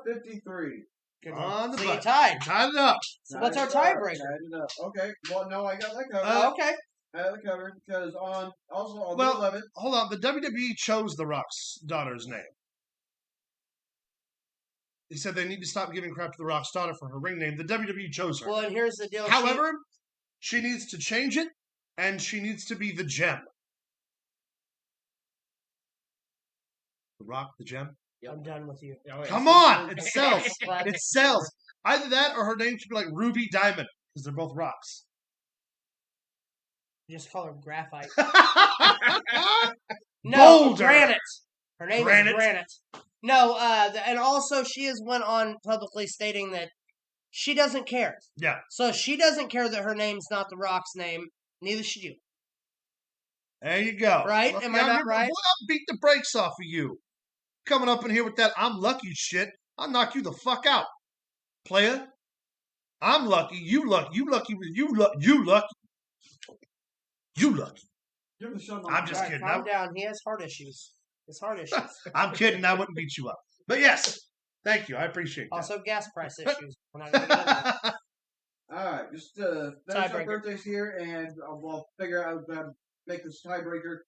53. good On one. the So you button. tied. Tied it up. So what's our Tied it up, tiebreaker? tied it up. Okay. Well, no, I got that covered. Oh, okay. I got that covered because on the 11th. Hold on. The WWE chose The Rock's daughter's name. He said they need to stop giving crap to The Rock's daughter for her ring name. The WWE chose her. Well, and here's the deal. However, she needs to change it, and she needs to be the Gem. The Rock, the Gem? I'm done with you. Come on! It sells. It sells. Either that or her name should be like Ruby Diamond, because they're both rocks. Just call her Graphite. Boulder. Granite. Her name Granite. is Granite. No, and also she has went on publicly stating that she doesn't care. Yeah. So she doesn't care that her name's not The Rock's name. Neither should you. There you go. Right? Am I not right? I'll beat the brakes off of you. Coming up in here with that I'm lucky shit, I'll knock you the fuck out. Player, I'm lucky, you lucky, you lucky, you lucky. Give him a shot. I'm just kidding. Calm down. He has heart issues. His heart issues. I'm kidding. I wouldn't beat you up. But yes, thank you. I appreciate that. Also, gas price issues. We're not going to get into that. All right, just finish our birthdays here, and we'll figure out how to make this tiebreaker.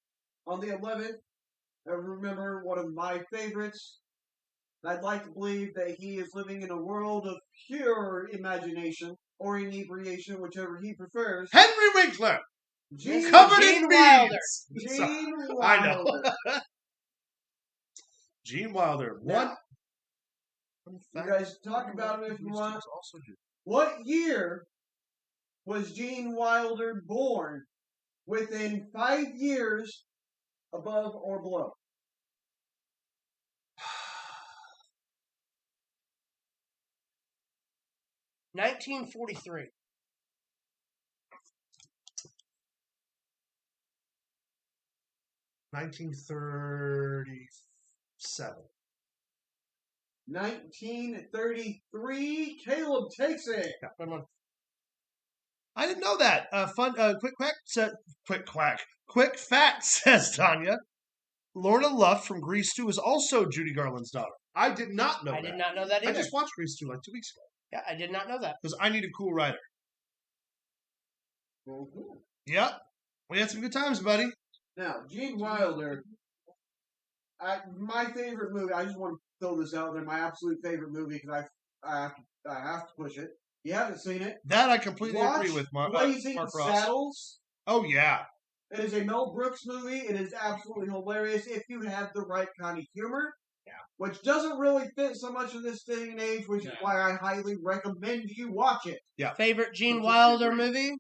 On the 11th, I remember one of my favorites. I'd like to believe that he is living in a world of pure imagination or inebriation, whichever he prefers. Henry Winkler, Gene covered in Wilder. beads. Gene Wilder. I know. Gene Wilder. Now, you guys talk about him if you want. What year was Gene Wilder born? Within 5 years, above or below? $1943. 1937. 1933. Caleb takes it. Good one. I didn't know that. Quick fact says Tanya. Lorna Luft from Grease 2 is also Judy Garland's daughter. I did not know that. I did not know that either. I just watched Grease 2 like 2 weeks ago. Yeah, I did not know that. Because I need a cool writer. Yep. We had some good times, buddy. Now, Gene Wilder, my favorite movie, I just want to throw this out there, my absolute favorite movie, because I have to push it. You haven't seen it. That I completely Watch agree with, Mark Ross. Saddles. Oh, yeah. It is a Mel Brooks movie. It is absolutely hilarious if you have the right kind of humor. Yeah. Which doesn't really fit so much in this day and age, which is why I highly recommend you watch it. Yeah. Favorite Gene Wilder movie?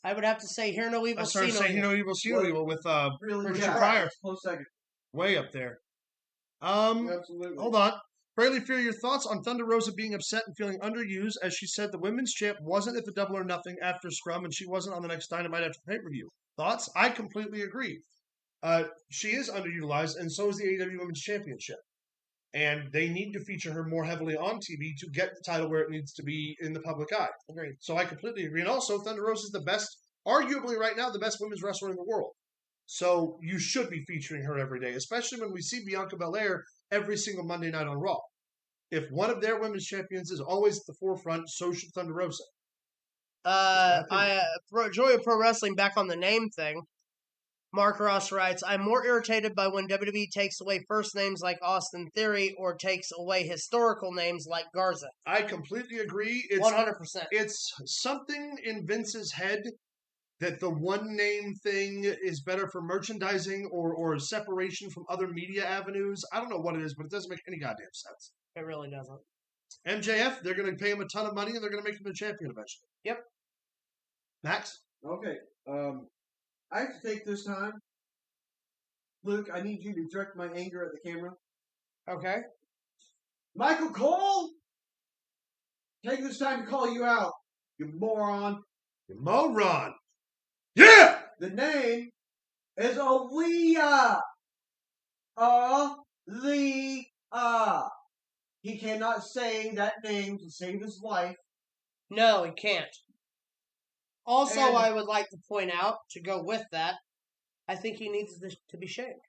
I would have to say Hear No Evil, I started saying Hear No Evil, See No Evil with Richard Pryor. Close second. Way up there. Absolutely. Hold on. Braley Fear, your thoughts on Thunder Rosa being upset and feeling underused, as she said the women's champ wasn't at the Double or Nothing after Scrum, and she wasn't on the next Dynamite after pay-per-view. Thoughts? I completely agree. She is underutilized, and so is the AEW Women's Championship. And they need to feature her more heavily on TV to get the title where it needs to be in the public eye. Agreed. So I completely agree. And also, Thunder Rosa is the best, arguably right now, the best women's wrestler in the world. So you should be featuring her every day, especially when we see Bianca Belair every single Monday night on Raw. If one of their women's champions is always at the forefront, so should Thunder Rosa. Joy of Pro Wrestling, back on the name thing. Mark Ross writes, I'm more irritated by when WWE takes away first names like Austin Theory or takes away historical names like Garza. I completely agree. 100%. It's something in Vince's head that the one name thing is better for merchandising or separation from other media avenues. I don't know what it is, but it doesn't make any goddamn sense. It really doesn't. MJF, they're going to pay him a ton of money and they're going to make him a champion eventually. Yep. Max? Okay. I have to take this time. Luke, I need you to direct my anger at the camera. Okay. Michael Cole! Take this time to call you out, you moron. You moron! Yeah! The name is Aaliyah. Aaliyah. He cannot say that name to save his life. No, he can't. Also, And- I would like to point out, to go with that, I think he needs to be shamed.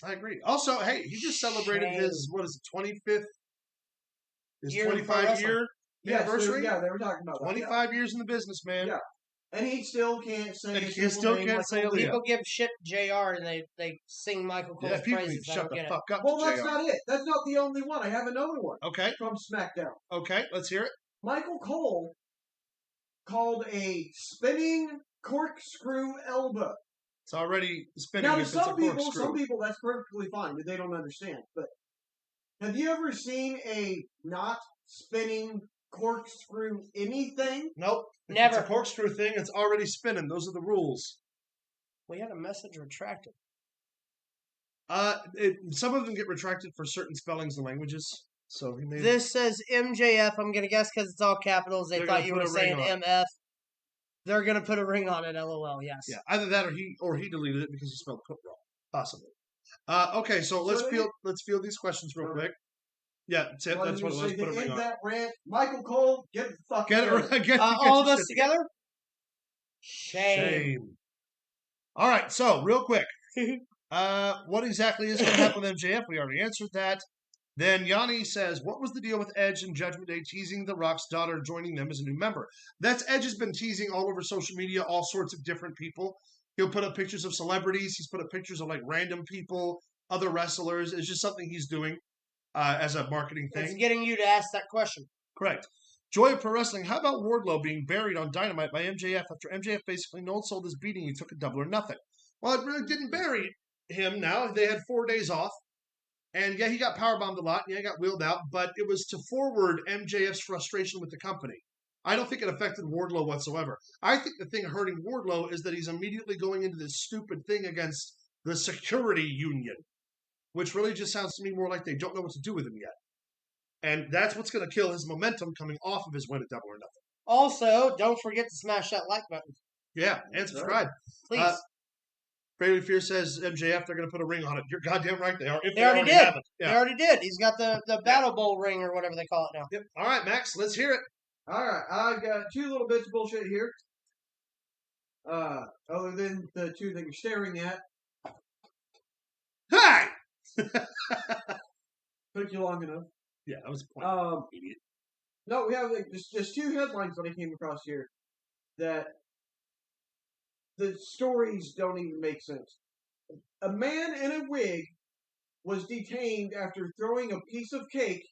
I agree. Also, hey, he just celebrated his, 25th? His Year in pro 25-year anniversary? Yeah, they were talking about that. 25 years in the business, man. Yeah. And he still can't say And his he simple still name can't like say Aaliyah. Aaliyah. People give shit to JR and they sing Michael Cole's Yeah, people need praises. to I shut don't the get it. fuck up. Well, to that's JR. not it. That's not the only one. I have another one Okay, from SmackDown. okay, let's hear it. Michael Cole called a spinning corkscrew elbow. It's already spinning Now, to if it's a some corkscrew. people, that's perfectly fine. They don't understand. But have you ever seen a not spinning corkscrew anything? Nope. If Never. It's a corkscrew thing. It's already spinning. Those are the rules. We had a message retracted. Some of them get retracted for certain spellings and languages. So he made This says MJF. I'm going to guess because it's all capitals. They They're thought gonna you put were a ring saying on MF. They're going to put a ring on it, LOL, yes. Yeah, either that or he deleted it because he spelled cook wrong. Possibly. Okay, so let's field these questions real quick. Yeah, that's it. That's what it was. Put a ring In on. that rant, Michael Cole, get the fuck Get together. it. Get All of your us shit together? Shame. All right, so real quick. What exactly is going to happen with MJF? We already answered that. Then Yanni says, what was the deal with Edge and Judgment Day teasing The Rock's daughter joining them as a new member? That's Edge has been teasing all over social media, all sorts of different people. He'll put up pictures of celebrities. He's put up pictures of like random people, other wrestlers. It's just something he's doing as a marketing thing. It's getting you to ask that question. Correct. Joy of Pro Wrestling. How about Wardlow being buried on Dynamite by MJF after MJF basically no-sold his beating? He took a Double or Nothing. Well, it really didn't bury him now. They had 4 days off. And yeah, he got powerbombed a lot. Yeah, he got wheeled out. But it was to forward MJF's frustration with the company. I don't think it affected Wardlow whatsoever. I think the thing hurting Wardlow is that he's immediately going into this stupid thing against the security union, which really just sounds to me more like they don't know what to do with him yet. And that's what's going to kill his momentum coming off of his win at Double or Nothing. Also, don't forget to smash that like button. Yeah, and subscribe. Please. Brady Fear says MJF, they're going to put a ring on it. You're goddamn right they are. If They already did. haven't. Yeah. They already did. He's got the Battle Bowl ring or whatever they call it now. Yep. All right, Max, let's hear it. All right, I've got 2 little bits of bullshit here. Other than the 2 that you're staring at. Hi! Took you long enough. Yeah, that was a point. Idiot. No, we have like just 2 headlines that I came across here that the stories don't even make sense. A man in a wig was detained after throwing a piece of cake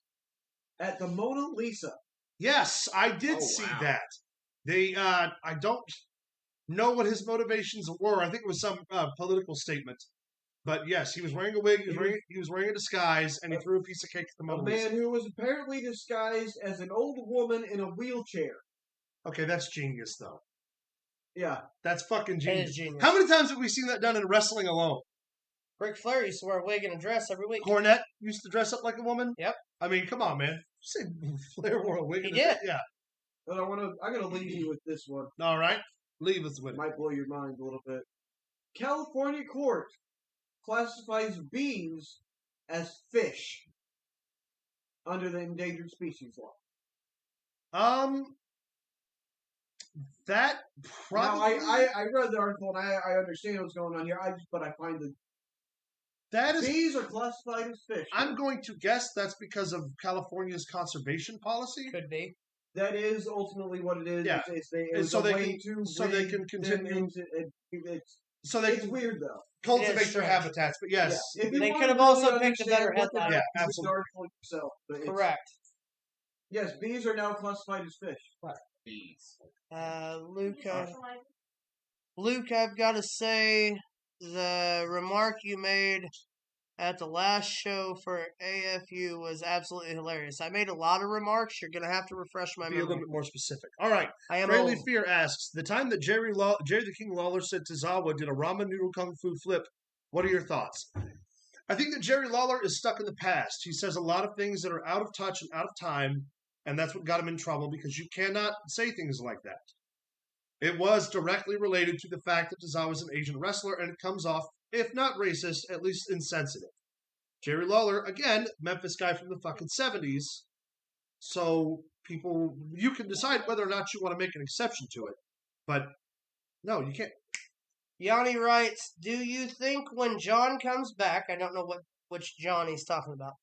at the Mona Lisa. Yes, I did Oh, see wow. that. They, I don't know what his motivations were. I think it was some political statement. But yes, he was wearing a wig. He was wearing a disguise, and he threw a piece of cake at the A Mona Lisa. man who was apparently disguised as an old woman in a wheelchair. Okay, that's genius, though. Yeah. That's fucking It genius. is genius. How many times have we seen that done in wrestling alone? Ric Flair used to wear a wig and a dress every week. Cornette used to dress up like a woman. Yep. I mean, come on, man. You say Flair wore a wig. He and did. Yeah. But I'm gonna leave you with this one. All right. Leave us with It it. might blow your mind a little bit. California court classifies bees as fish under the endangered species law. That probably. Now, I read the article and I understand what's going on here. But I find that that is. bees are classified as fish. I'm going to guess that's because of California's conservation policy. Could be. That is ultimately what it is. Yeah. It's So a they way can- to so they breed can continue- them into- So they it's can weird though. cultivate their strange. habitats. But yes, Yeah. If you They want could have to also really picked a better understand what headline. they're- Yeah, read the absolutely. article yourself, but it's- Correct. Yes, bees are now classified as fish. Bees. Luke, I've got to say the remark you made at the last show for AFU was absolutely hilarious. I made a lot of remarks. You're going to have to refresh my be a little memory. bit more specific. All right. I am Friendly old. Fear asks, the time that Jerry the King Lawler said Tozawa did a ramen noodle kung fu flip, what are your thoughts? I think that Jerry Lawler is stuck in the past. He says a lot of things that are out of touch and out of time, and that's what got him in trouble because you cannot say things like that. It was directly related to the fact that Tozawa is an Asian wrestler, and it comes off, if not racist, at least insensitive. Jerry Lawler, again, Memphis guy from the fucking 70s. So people, you can decide whether or not you want to make an exception to it. But no, you can't. Yanni writes, do you think when John comes back, I don't know which John he's talking about,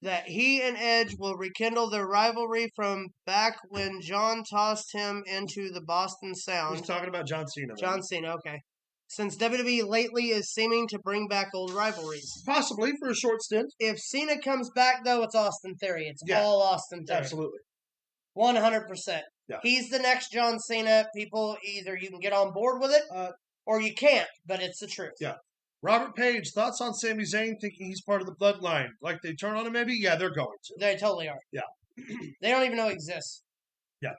that he and Edge will rekindle their rivalry from back when John tossed him into the Boston He's Sound? talking about John Cena. John Cena, okay. Since WWE lately is seeming to bring back old rivalries. Possibly for a short stint. If Cena comes back, though, it's Austin Theory. It's Yeah. all Austin Theory. Absolutely. 100%. Yeah. He's the next John Cena. People, either you can get on board with it, or you can't, but it's the truth. Yeah. Robert Page, thoughts on Sami Zayn thinking he's part of the bloodline? Like they turn on him maybe? Yeah, they're going to. They totally are. Yeah. They don't even know he exists. Yeah.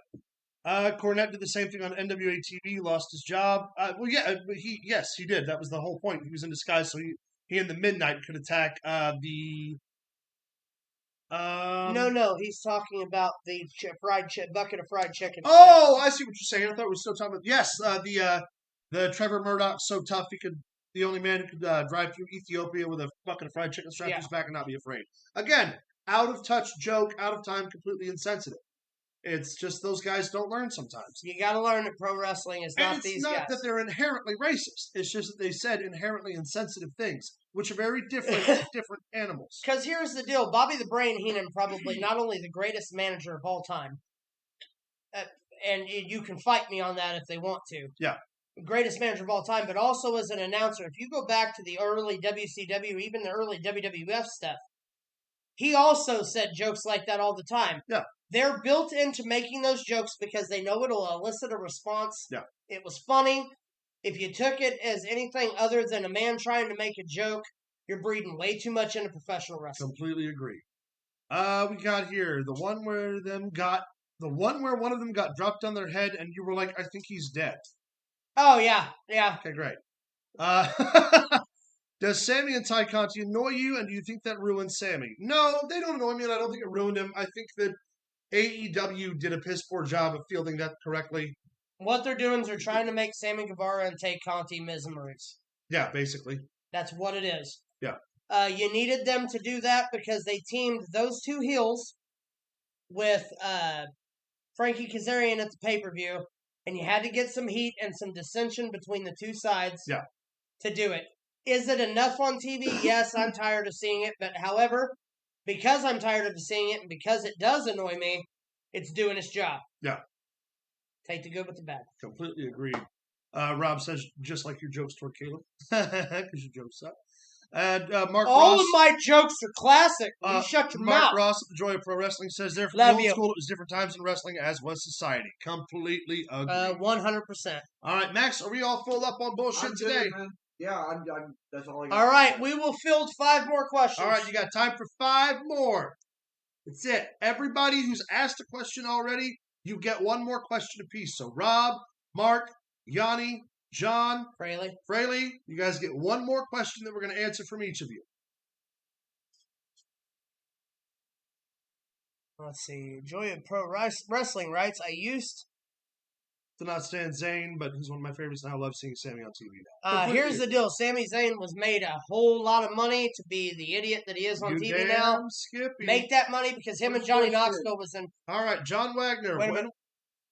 Cornette did the same thing on NWA TV, lost his job. He did. That was the whole point. He was in disguise, so he in the midnight could attack the. No, he's talking about the bucket of fried chicken. Oh, I see what you're saying. I thought we were still talking about. Yes, the Trevor Murdoch so tough he could. The only man who could drive through Ethiopia with a bucket of fried chicken strapped to his back and not be afraid. Again, out of touch joke, out of time, completely insensitive. It's just those guys don't learn sometimes. You got to learn that pro wrestling is not these guys. It's not that they're inherently racist. It's just that they said inherently insensitive things, which are very different animals. Because here's the deal. Bobby the Brain Heenan, probably not only the greatest manager of all time, and you can fight me on that if they want to. Yeah. Greatest manager of all time, but also as an announcer. If you go back to the early WCW, even the early WWF stuff, he also said jokes like that all the time. Yeah. They're built into making those jokes because they know it'll elicit a response. Yeah. It was funny. If you took it as anything other than a man trying to make a joke, you're breeding way too much into professional wrestling. Completely agree. We got here the one where one of them got dropped on their head, and you were like, "I think he's dead." Oh yeah. Okay, great. Does Sammy and Ty Conti annoy you, and do you think that ruined Sammy? No, they don't annoy me, and I don't think it ruined him. I think that AEW did a piss poor job of fielding that correctly. What they're doing is they're trying to make Sammy Guevara and Tay Conti Miz and Maurice. Yeah, basically. That's what it is. Yeah. You needed them to do that because they teamed those two heels with Frankie Kazarian at the pay-per-view, and you had to get some heat and some dissension between the two sides to do it. Is it enough on TV? Yes, I'm tired of seeing it, but however, because I'm tired of seeing it and because it does annoy me, it's doing its job. Yeah. Take the good with the bad. Completely agreed. Rob says, just like your jokes toward Caleb. Because your jokes suck. And Mark All Ross, of my jokes are classic. You shut your Mark mouth. Ross at the Joy of Pro Wrestling says, there from Love the old you. school, it was different times in wrestling, as was society. Completely agree. 100%. All right, Max, are we all full up on bullshit I'm today? good, man. Yeah, I'm that's all I got. All right, we will field 5 more questions. All right, you got time for 5 more. That's it. Everybody who's asked a question already, you get 1 more question apiece. So Rob, Mark, Yanni, John, Fraley, you guys get 1 more question that we're going to answer from each of you. Let's see. Joy of Pro Wrestling writes, I used to not stand Zayn, but he's one of my favorites, and I love seeing Sammy on TV now. Here's the deal. Sami Zayn was made a whole lot of money to be the idiot that he is on TV now. Skippy. Make that money because him and Johnny Knoxville was in. All right, John Wagner. Wait a minute.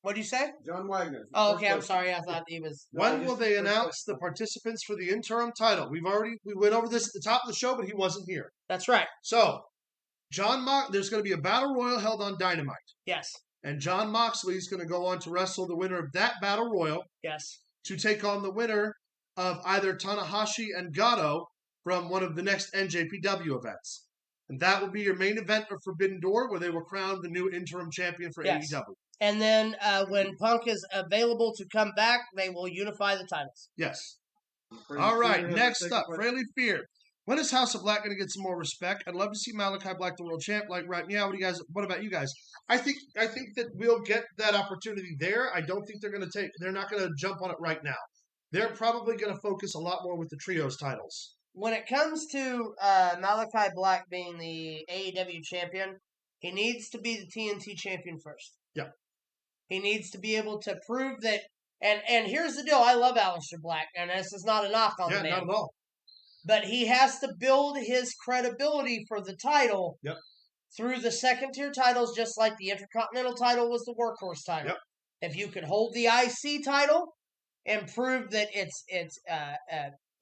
What did you say? John Wagner. Oh, okay. I'm sorry. I thought he was. When will they announce the participants for the interim title? We went over this at the top of the show, but he wasn't here. That's right. So, there's going to be a battle royal held on Dynamite. Yes. And John Moxley is going to go on to wrestle the winner of that battle royal. Yes. To take on the winner of either Tanahashi and Gato from one of the next NJPW events. And that will be your main event of Forbidden Door, where they will crown the new interim champion for AEW. And then when Punk is available to come back, they will unify the titles. Yes. All right, next up, Fraley Fear. When is House of Black going to get some more respect? I'd love to see Malachi Black the world champ like right now. What about you guys? I think that we'll get that opportunity there. I don't think they're not going to jump on it right now. They're probably going to focus a lot more with the trios titles. When it comes to Malachi Black being the AEW champion, he needs to be the TNT champion first. Yeah. He needs to be able to prove that. And here's the deal. I love Aleister Black, and this is not a knock on the man. Yeah, not at all. But he has to build his credibility for the title through the second-tier titles, just like the Intercontinental title was the workhorse title. Yep. If you could hold the IC title and prove that it's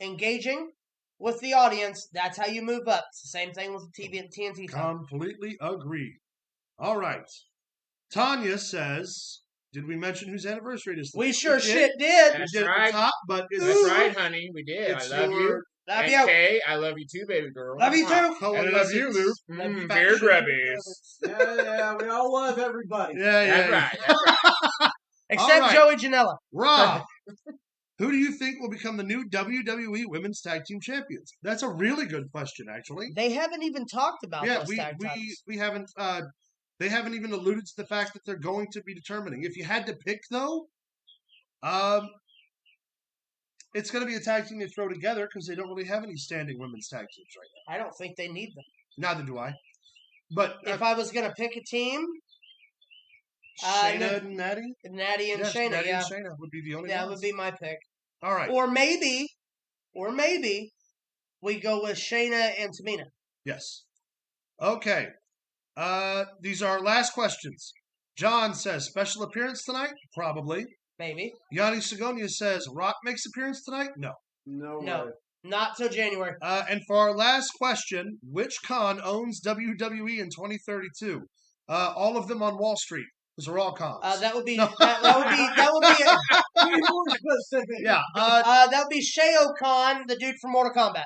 engaging with the audience, that's how you move up. It's the same thing with the TNT title. Completely agree. All right. Tanya says, did we mention whose anniversary it is? We sure shit did. That's we did right. at the top, but That's right, honey. We did. I love you. Love and you. Kay, I love you too, baby girl. Love you too. And I love you, Luke. Beer grubbies. Yeah, we all love everybody. Yeah. That's right. Except Joey Janela. Rob, who do you think will become the new WWE Women's Tag Team Champions? That's a really good question, actually. They haven't even talked about those tag titles. We haven't. They haven't even alluded to the fact that they're going to be determining. If you had to pick, though, it's going to be a tag team they throw together because they don't really have any standing women's tag teams right now. I don't think they need them. Neither do I. But if I was going to pick a team, Shayna and Natty? Natty and Shayna, Natty and Shayna would be the only that ones. would be my pick. All right. Or maybe we go with Shayna and Tamina. Yes. Okay. These are our last questions. John says, special appearance tonight? Probably. Maybe. Yanni Sigonia says, Rock makes appearance tonight? No. No. Not till January. And for our last question, which con owns WWE in 2032? All of them on Wall Street. Those are all cons. That would be that would be Be more specific. Yeah. that would be Shao Kahn, the dude from Mortal Kombat.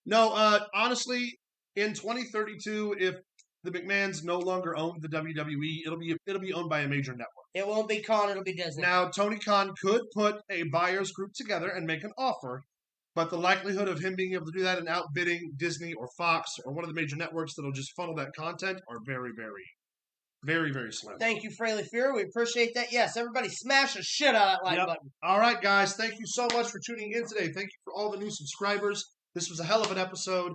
No, honestly, in 2032, if the McMahons no longer own the WWE, it'll be owned by a major network. It won't be Khan, it'll be Disney. Now, Tony Khan could put a buyer's group together and make an offer, but the likelihood of him being able to do that and outbidding Disney or Fox or one of the major networks that'll just funnel that content are very, very, very, very slim. Thank you, Fraley Fear. We appreciate that. Yes, everybody smash the shit out of that like button. All right, guys. Thank you so much for tuning in today. Thank you for all the new subscribers. This was a hell of an episode.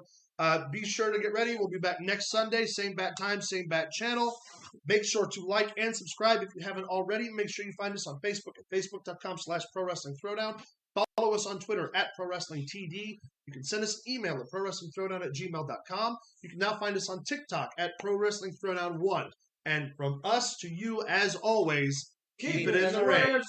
Be sure to get ready. We'll be back next Sunday. Same bat time, same bat channel. Make sure to like and subscribe if you haven't already. Make sure you find us on Facebook at facebook.com/ProWrestlingThrowdown. Follow us on Twitter at ProWrestlingTD. You can send us an email at ProWrestlingThrowdown@gmail.com. You can now find us on TikTok at ProWrestlingThrowdown1. And from us to you, as always, keep it in the ring.